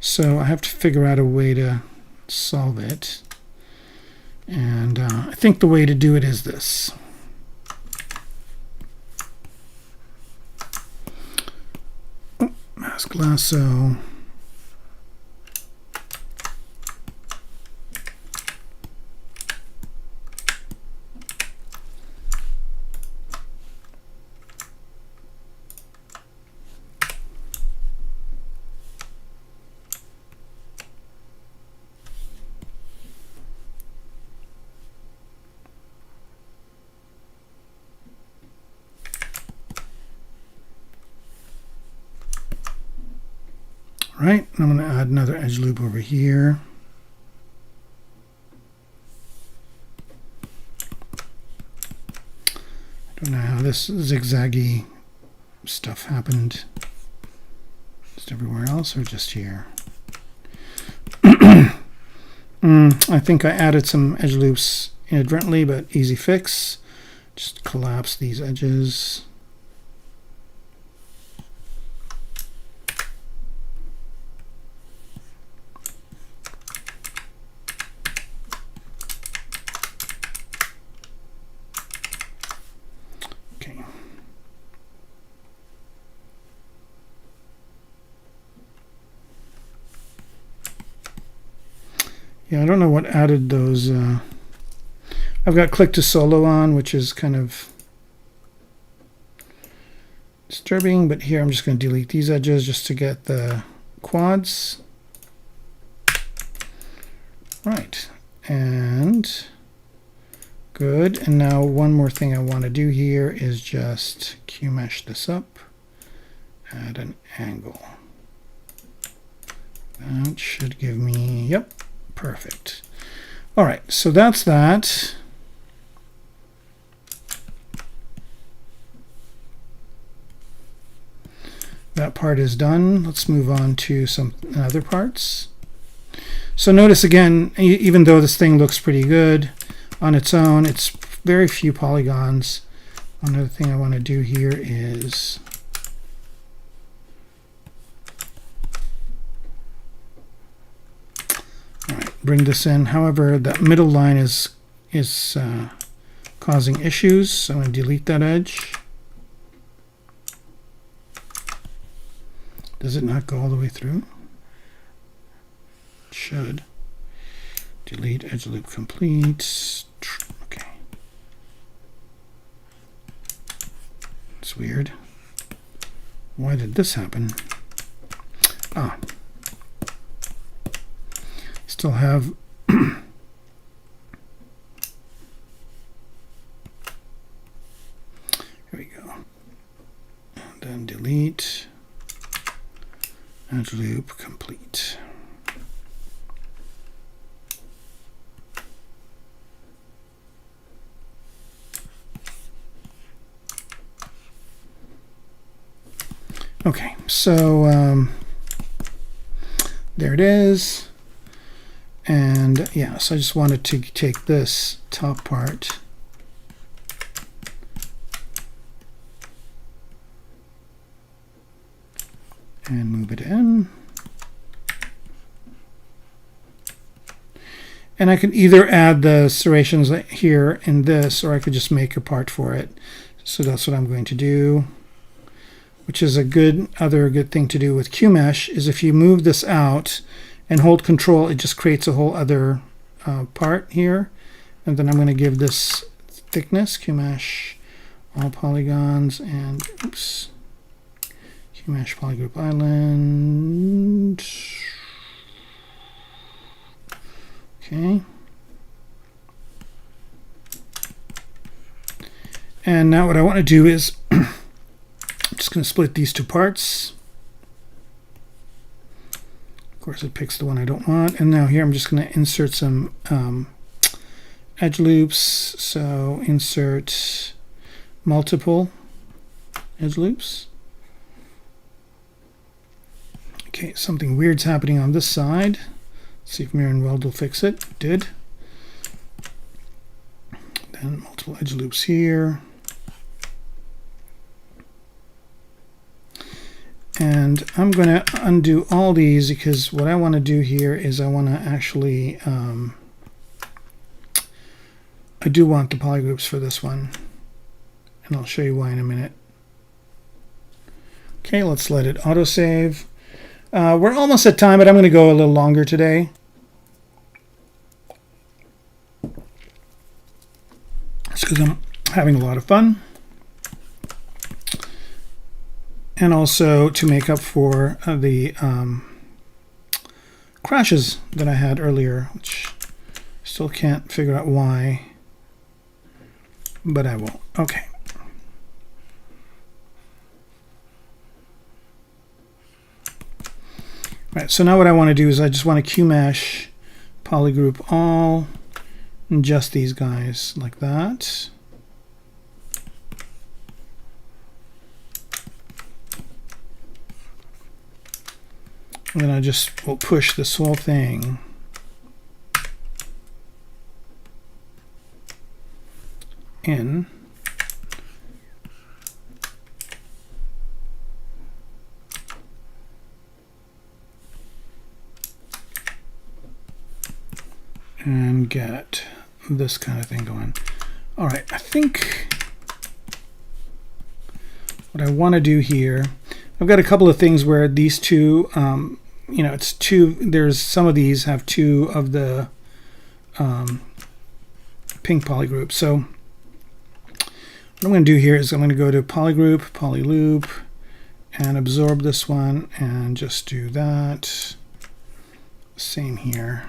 so I have to figure out a way to solve it. And I think the way to do it is this. Oh, mask lasso. Right, I'm going to add another edge loop over here. I don't know how this zigzaggy stuff happened. Just everywhere else or just here? I think I added some edge loops inadvertently, but easy fix. Just collapse these edges. Yeah, I don't know what added those. I've got click to solo on, which is kind of disturbing, but here I'm just going to delete these edges just to get the quads. Right, and Good. And now one more thing I want to do here is just Q-mesh this up at an angle. That should give me, yep, perfect. All right, so that's that. That part is done. Let's move on to some other parts. So notice again, even though this thing looks pretty good on its own, it's very few polygons. Another thing I want to do here is bring this in. However, that middle line is causing issues, so I'm going to delete that edge. Does it not go all the way through? It should. Delete edge loop complete. Okay. It's weird. Why did this happen? Ah. Still have here we go. And then delete edge loop complete. Okay, so there it is. And yeah, so I just wanted to take this top part and move it in. And I can either add the serrations here in this, or I could just make a part for it. So that's what I'm going to do, which is a other good thing to do with Q-mesh is if you move this out and hold Control, it just creates a whole other part here. And then I'm going to give this thickness, Q-mesh, all polygons, and oops, Q-mesh polygroup island. Okay. And now what I want to do is I'm just going to split these two parts. Of course, it picks the one I don't want. And now here I'm just going to insert some edge loops. So insert multiple edge loops. Okay, something weird's happening on this side. Let's see if Mirror and Weld will fix it. It did. Then multiple edge loops here. And I'm going to undo all these because what I want to do here is I want to actually, I do want the polygroups for this one. And I'll show you why in a minute. Okay, let's let it autosave. We're almost at time, but I'm going to go a little longer today. It's because I'm having a lot of fun. And also to make up for the crashes that I had earlier, which still can't figure out why, but I will. Okay. Right, so now what I want to do is I just want to Q-mesh polygroup all and just these guys like that. And then I just will push this whole thing in. And get this kind of thing going. All right, I think what I want to do here, I've got a couple of things where these two, you know, it's two, there's some of these have two of the pink polygroups. So what I'm going to do here is I'm going to go to polygroup, polyloop, and absorb this one and just do that. Same here.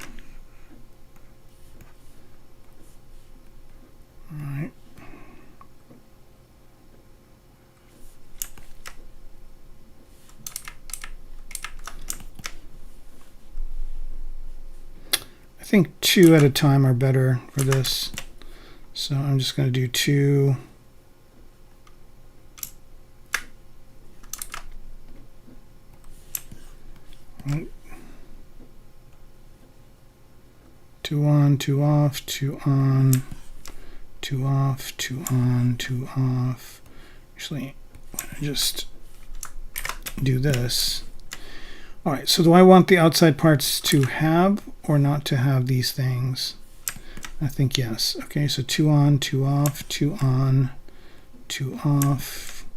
think 2 at a time are better for this. So I'm just going to do 2. Right. 2 on, 2 off, 2 on, 2 off, 2 on, 2 off. Actually, I'm going to just do this. All right, so do I want the outside parts to have or not to have these things? I think yes. Okay, so 2 on, 2 off, 2 on, 2 off.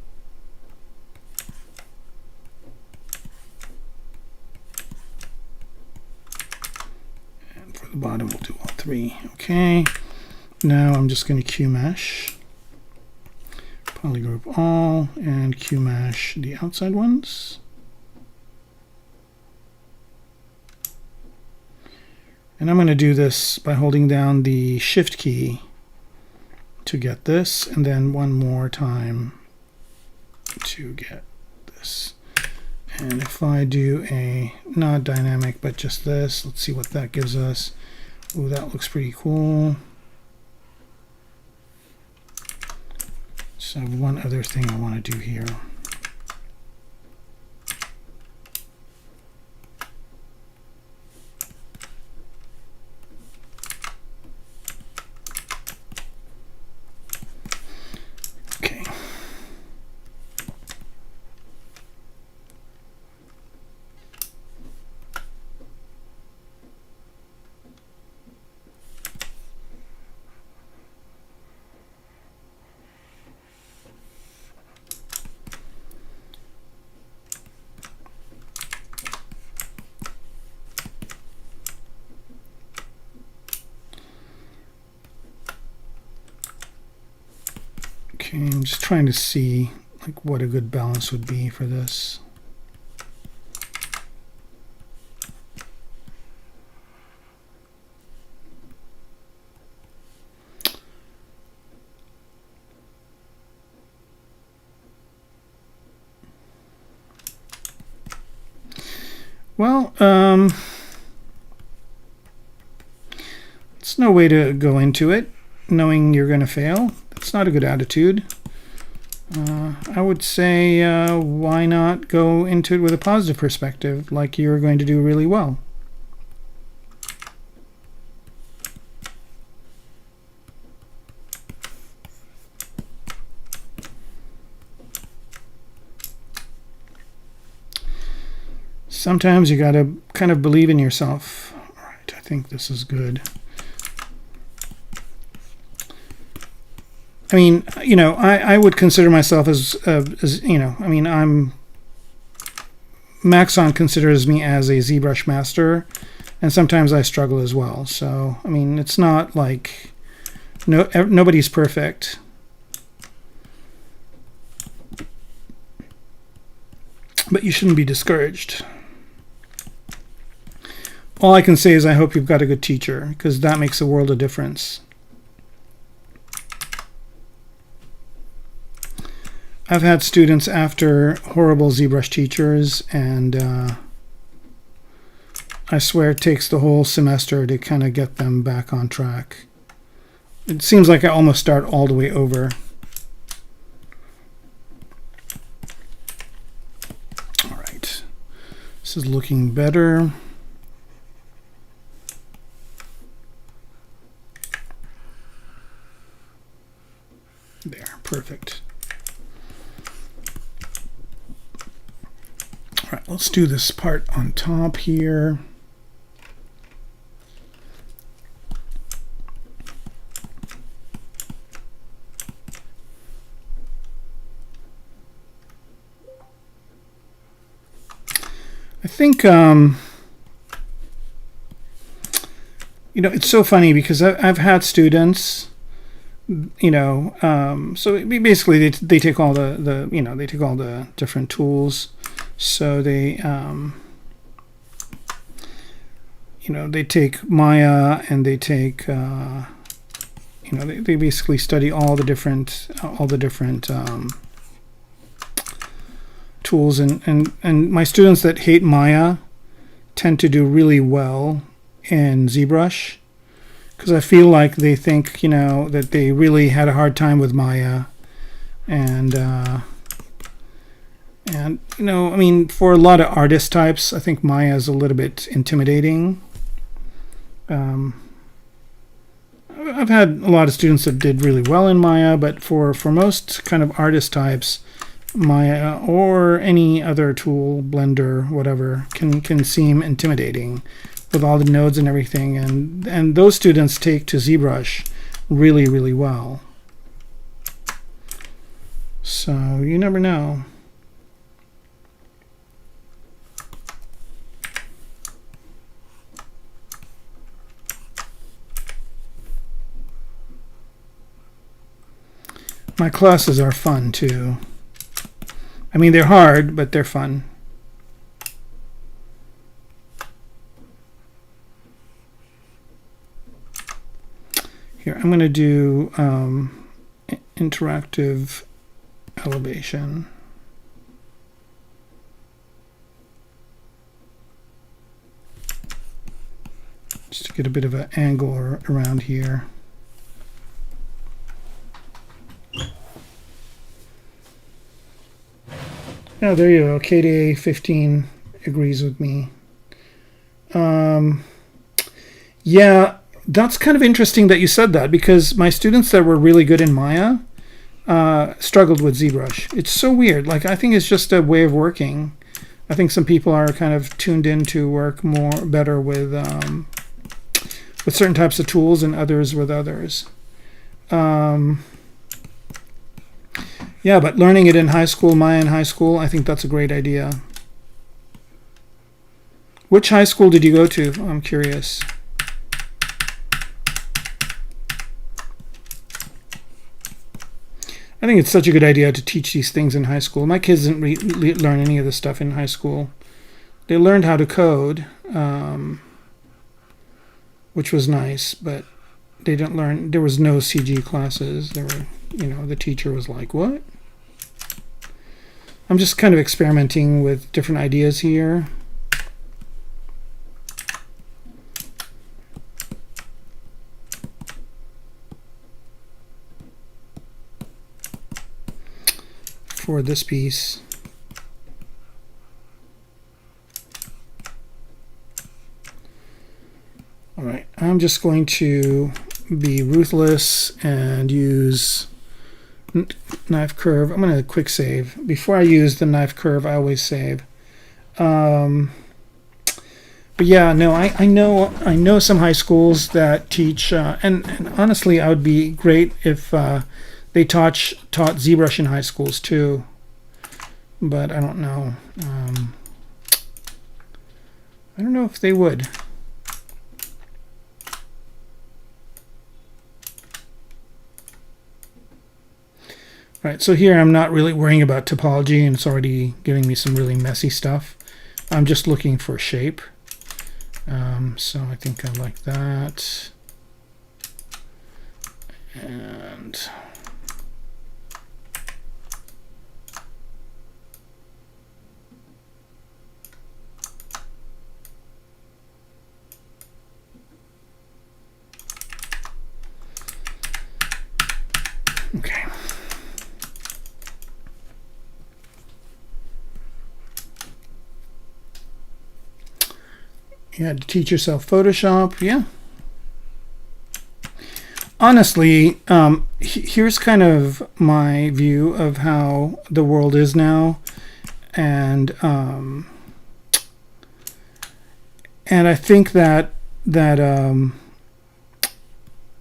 And for the bottom, we'll do all 3. Okay, now I'm just going to Q mesh. Polygroup all and Q mesh the outside ones. And I'm going to do this by holding down the Shift key to get this, and then one more time to get this. And if I do a not dynamic, but just this, let's see what that gives us. Ooh, that looks pretty cool. So one other thing I want to do here. Okay. Okay, I'm just trying to see like what a good balance would be for this. Well, it's no way to go into it knowing you're going to fail. It's not a good attitude. I would say why not go into it with a positive perspective, like you're going to do really well. Sometimes you got to kind of believe in yourself. All right, I think this is good. I mean, you know, I would consider myself as you know, I mean, Maxon considers me as a ZBrush master, and sometimes I struggle as well. So, I mean, it's not like nobody's perfect. But you shouldn't be discouraged. All I can say is I hope you've got a good teacher, because that makes a world of difference. I've had students after horrible ZBrush teachers, and I swear it takes the whole semester to kind of get them back on track. It seems like I almost start all the way over. All right, this is looking better. There, perfect. All right, let's do this part on top here. I think, you know, it's so funny because I've had students, you know, so basically they take all the you know, they take all the different tools. So they, you know, they take Maya and they take, you know, they basically study all the different tools. And my students that hate Maya tend to do really well in ZBrush, because I feel like they think, you know, that they really had a hard time with Maya, and you know, I mean, for a lot of artist types, I think Maya is a little bit intimidating. I've had a lot of students that did really well in Maya, but for most kind of artist types, Maya or any other tool, Blender, whatever, can seem intimidating with all the nodes and everything, and those students take to ZBrush really, really well. So you never know. My classes are fun too. I mean, they're hard, but they're fun. Here, I'm going to do interactive elevation. Just to get a bit of an angle around here. Oh, there you go. KDA15 agrees with me. Yeah, that's kind of interesting that you said that, because my students that were really good in Maya struggled with ZBrush. It's so weird. Like, I think it's just a way of working. I think some people are kind of tuned in to work better with certain types of tools and others with others. Yeah, but learning it in high school, Maya in high school, I think that's a great idea. Which high school did you go to? I'm curious. I think it's such a good idea to teach these things in high school. My kids didn't learn any of this stuff in high school. They learned how to code, which was nice, but they didn't learn. There was no CG classes. There were, you know, the teacher was like, what? I'm just kind of experimenting with different ideas here. For this piece. All right, I'm just going to be ruthless and use knife curve. I'm going to quick save. Before I use the knife curve, I always save. But yeah, no, I know some high schools that teach, and honestly, I would be great if they taught ZBrush in high schools too. But I don't know. I don't know if they would. Right, so here I'm not really worrying about topology, and it's already giving me some really messy stuff. I'm just looking for shape. So I think I like that. And okay. You had to teach yourself Photoshop, yeah. Honestly, here's kind of my view of how the world is now, and I think that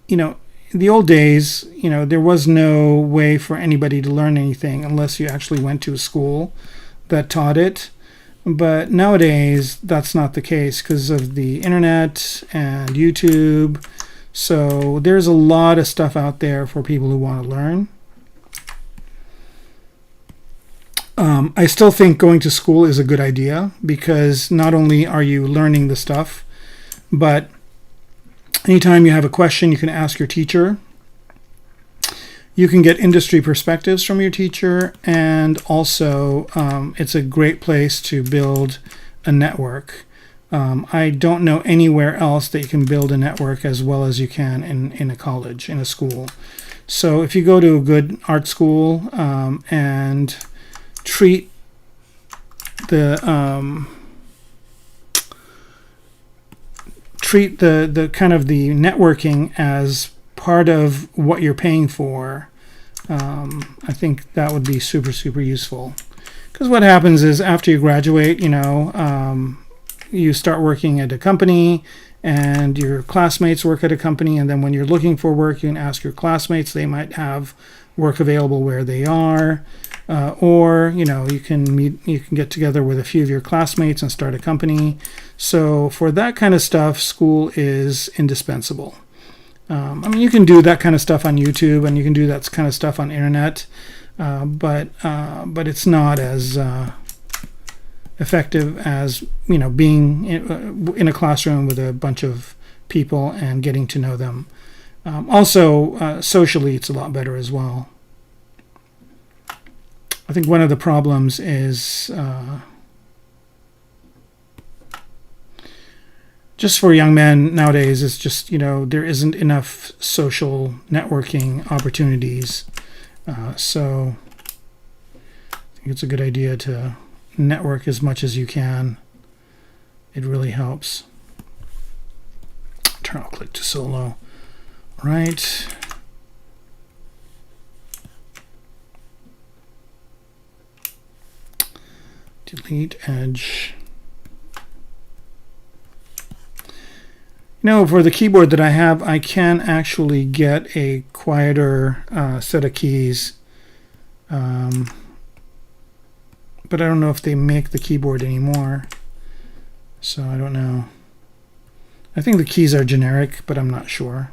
you know, in the old days, you know, there was no way for anybody to learn anything unless you actually went to a school that taught it. But nowadays, that's not the case because of the internet and YouTube. So there's a lot of stuff out there for people who want to learn. I still think going to school is a good idea, because not only are you learning the stuff, but anytime you have a question, you can ask your teacher. You can get industry perspectives from your teacher, and also it's a great place to build a network I don't know anywhere else that you can build a network as well as you can in a college, in a school. So if you go to a good art school and treat the kind of the networking as part of what you're paying for, I think that would be super, super useful. Because what happens is after you graduate, you start working at a company and your classmates work at a company, and then when you're looking for work, you can ask your classmates. They might have work available where they are, or you can get together with a few of your classmates and start a company. So for that kind of stuff, school is indispensable. I mean, you can do that kind of stuff on YouTube, and you can do that kind of stuff on internet, but it's not as effective as being in a classroom with a bunch of people and getting to know them. Also, socially, it's a lot better as well. I think one of the problems is just for young men nowadays is just there isn't enough social networking opportunities. So I think it's a good idea to network as much as you can. It really helps. I'll click to solo. Right. Delete edge. For the keyboard that I have, I can actually get a quieter set of keys. But I don't know if they make the keyboard anymore. So I don't know. I think the keys are generic, but I'm not sure.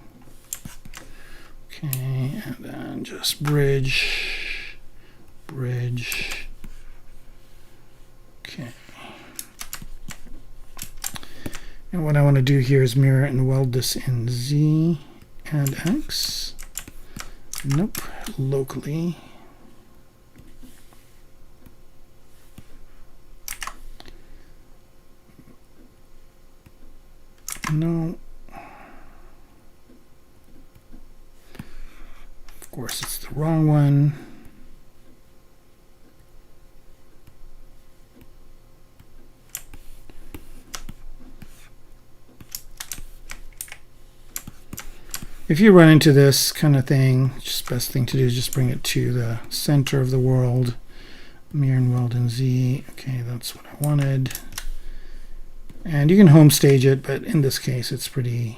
Okay, and then just bridge. Okay. And what I want to do here is mirror and weld this in Z and X. Nope, locally. No. Of course, it's the wrong one. If you run into this kind of thing, just best thing to do is just bring it to the center of the world. Mirror and weld in Z. Okay, that's what I wanted. And you can home stage it, but in this case, it's pretty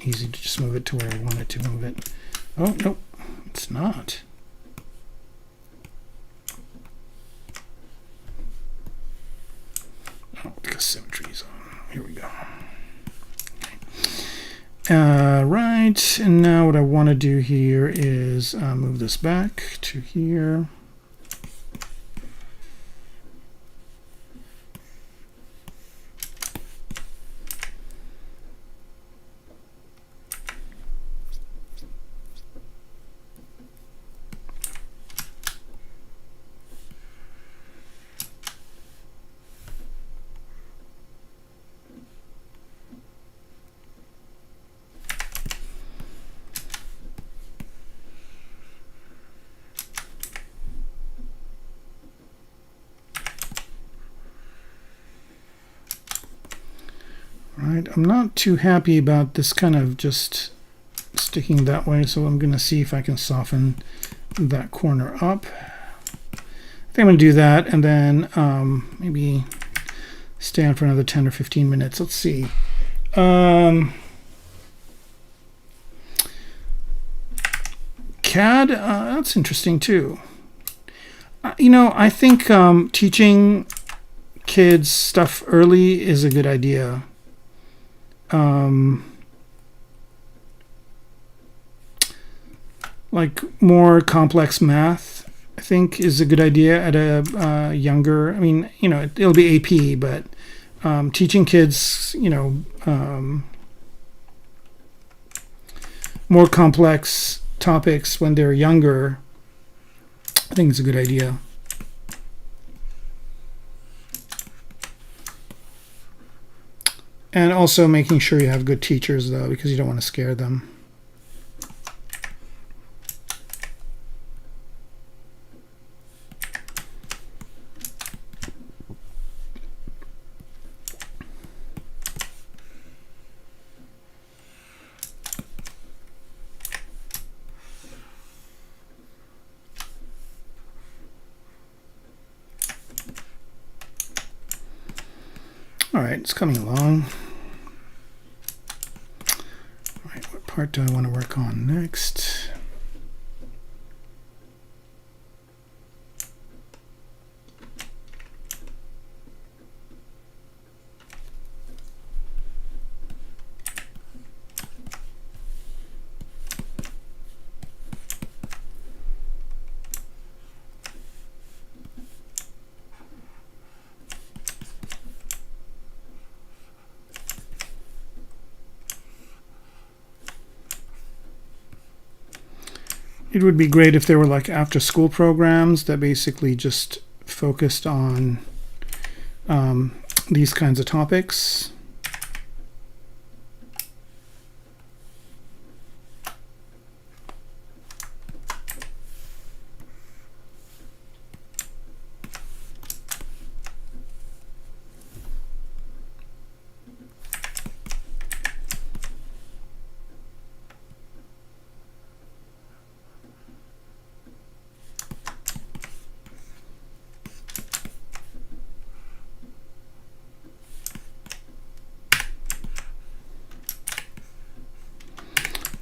easy to just move it to where I wanted to move it. Oh, nope, it's not. Oh, because symmetry's on. Here we go. Okay. Right, and now what I want to do here is move this back to here. Right, I'm not too happy about this kind of just sticking that way, so I'm going to see if I can soften that corner up. I think I'm going to do that, and then maybe stay on for another 10 or 15 minutes. Let's see. CAD, that's interesting too. I think teaching kids stuff early is a good idea. Like more complex math, I think, is a good idea at a younger. I mean, it'll be AP, but teaching kids, more complex topics when they're younger, I think it's a good idea. And also making sure you have good teachers, though, because you don't want to scare them. All right, it's coming along. All right, what part do I want to work on next? It would be great if there were like after school programs that basically just focused on these kinds of topics.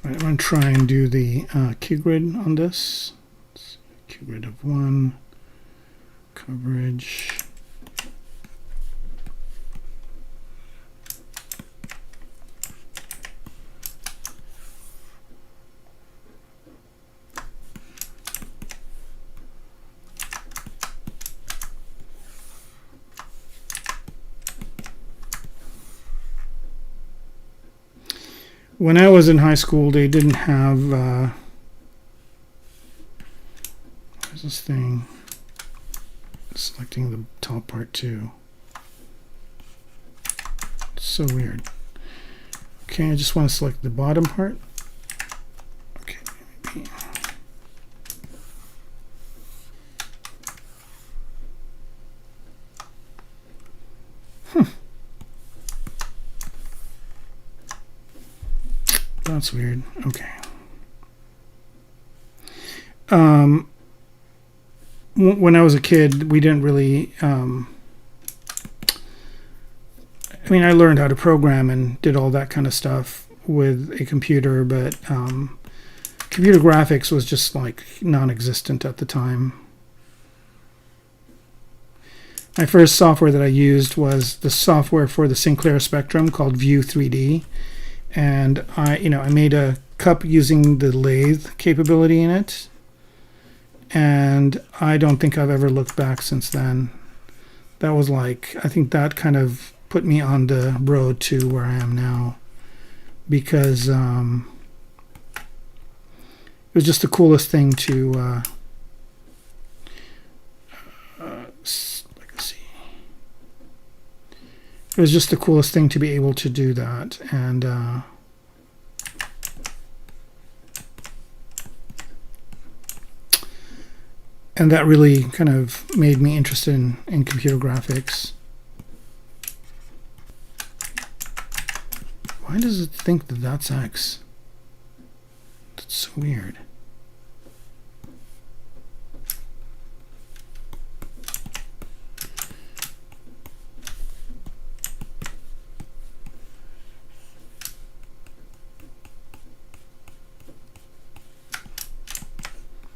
I'm going to try and do the Q grid on this. Q grid of 1, coverage. When I was in high school, they didn't have, where's this thing? Selecting the top part too. It's so weird. Okay, I just want to select the bottom part. Okay, maybe. That's weird. Okay. When I was a kid, we didn't really. I mean, I learned how to program and did all that kind of stuff with a computer, but computer graphics was just like non-existent at the time. My first software that I used was the software for the Sinclair Spectrum called View 3D. And I made a cup using the lathe capability in it, and I don't think I've ever looked back since then. That was like, I think that kind of put me on the road to where I am now, because it was just the coolest thing to it was just the coolest thing to be able to do that, and that really kind of made me interested in computer graphics. Why does it think that that's X? That's so weird.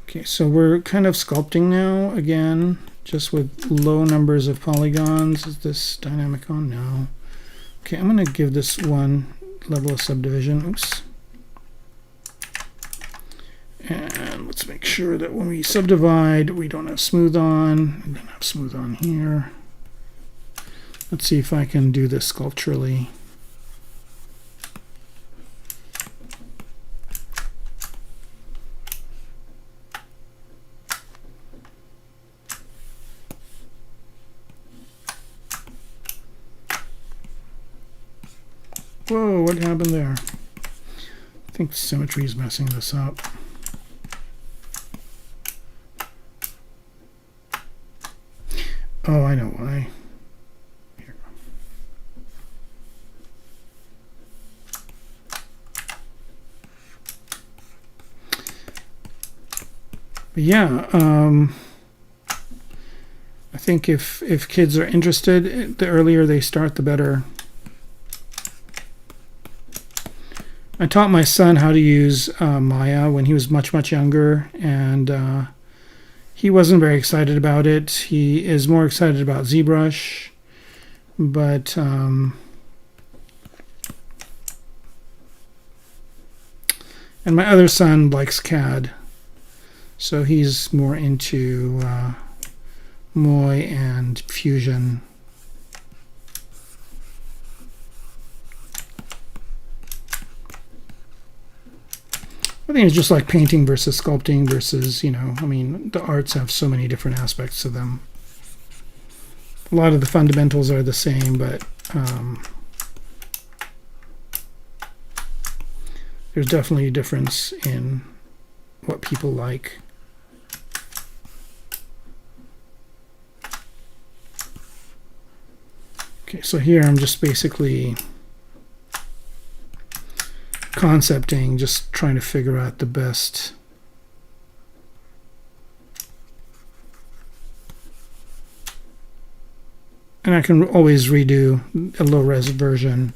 Okay, so we're kind of sculpting now, again, just with low numbers of polygons. Is this dynamic on? No. Okay, I'm going to give this one level of subdivision. Oops. And let's make sure that when we subdivide, we don't have smooth on. We don't have smooth on here. Let's see if I can do this sculpturally. Whoa, what happened there? I think Symmetry is messing this up. Oh, I know why. Here. But yeah, I think if kids are interested, the earlier they start, the better. I taught my son how to use Maya when he was much younger, and he wasn't very excited about it. He is more excited about ZBrush, but and my other son likes CAD, so he's more into Moy and Fusion. I think it's just like painting versus sculpting versus, you know, I mean, the arts have so many different aspects to them. A lot of the fundamentals are the same, but there's definitely a difference in what people like. Okay, so here I'm just basically concepting, just trying to figure out the best. And I can always redo a low-res version,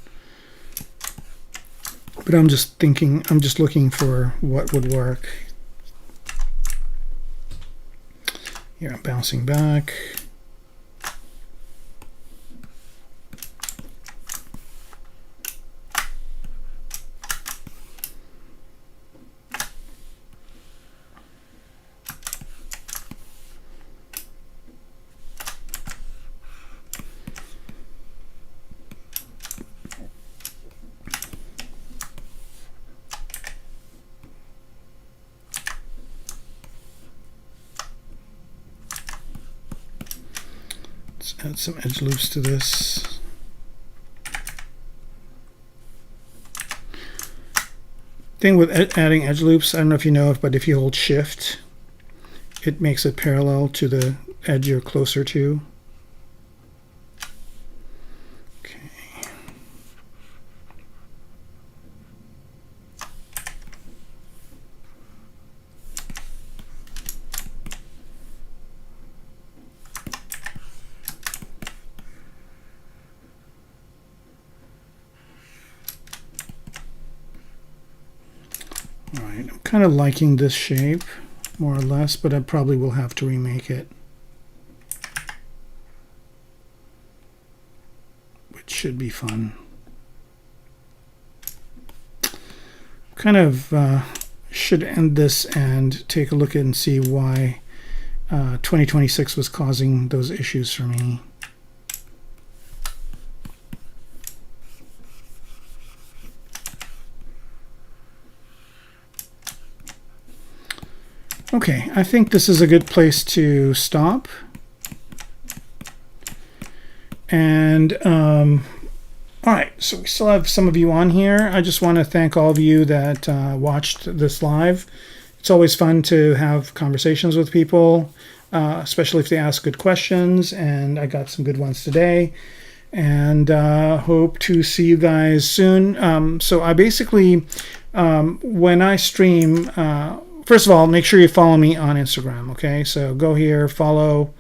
but I'm just looking for what would work. Here I'm bouncing back. Add some edge loops to this. Thing with adding edge loops, I don't know if you know it, but if you hold shift, it makes it parallel to the edge you're closer to. Okay. Alright, I'm kind of liking this shape, more or less, but I probably will have to remake it. Which should be fun. Kind of should end this and take a look at and see why 2026 was causing those issues for me. Okay, I think this is a good place to stop. And all right, so we still have some of you on here. I just want to thank all of you that watched this live. It's always fun to have conversations with people, especially if they ask good questions, and I got some good ones today. And hope to see you guys soon. So I basically, when I stream, first of all, make sure you follow me on Instagram, okay? So go here, follow,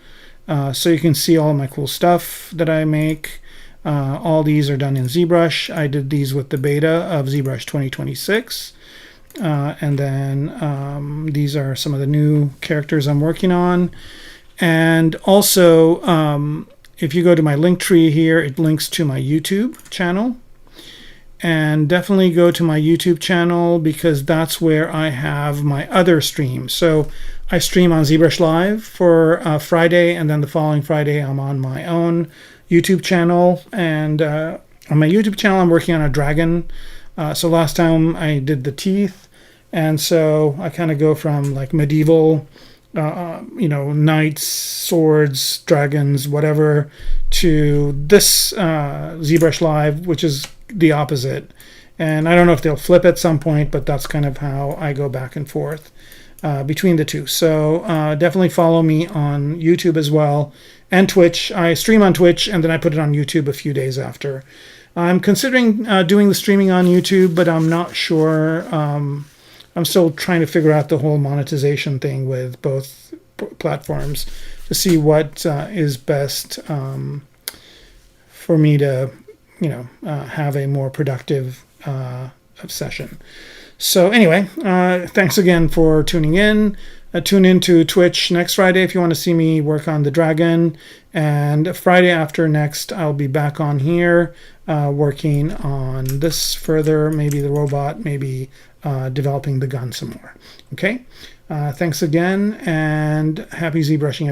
so you can see all my cool stuff that I make. All these are done in ZBrush. I did these with the beta of ZBrush 2026. And then these are some of the new characters I'm working on. And also, if you go to my link tree here, it links to my YouTube channel. And definitely go to my YouTube channel because that's where I have my other streams. So I stream on ZBrush Live for Friday, and then the following Friday I'm on my own YouTube channel. And on my YouTube channel I'm working on a dragon. So last time I did the teeth, and so I kind of go from like medieval, you know, knights, swords, dragons, whatever, to this ZBrush Live, which is the opposite. And I don't know if they'll flip at some point, but that's kind of how I go back and forth between the two. So definitely follow me on YouTube as well, and Twitch. I stream on Twitch and then I put it on YouTube a few days after. I'm considering doing the streaming on YouTube, but I'm not sure. I'm still trying to figure out the whole monetization thing with both platforms to see what is best for me to, have a more productive session. So anyway, thanks again for tuning in. Tune into Twitch next Friday if you want to see me work on the dragon. And Friday after next, I'll be back on here working on this further, maybe the robot, maybe developing the gun some more. Okay, thanks again, and happy ZBrushing.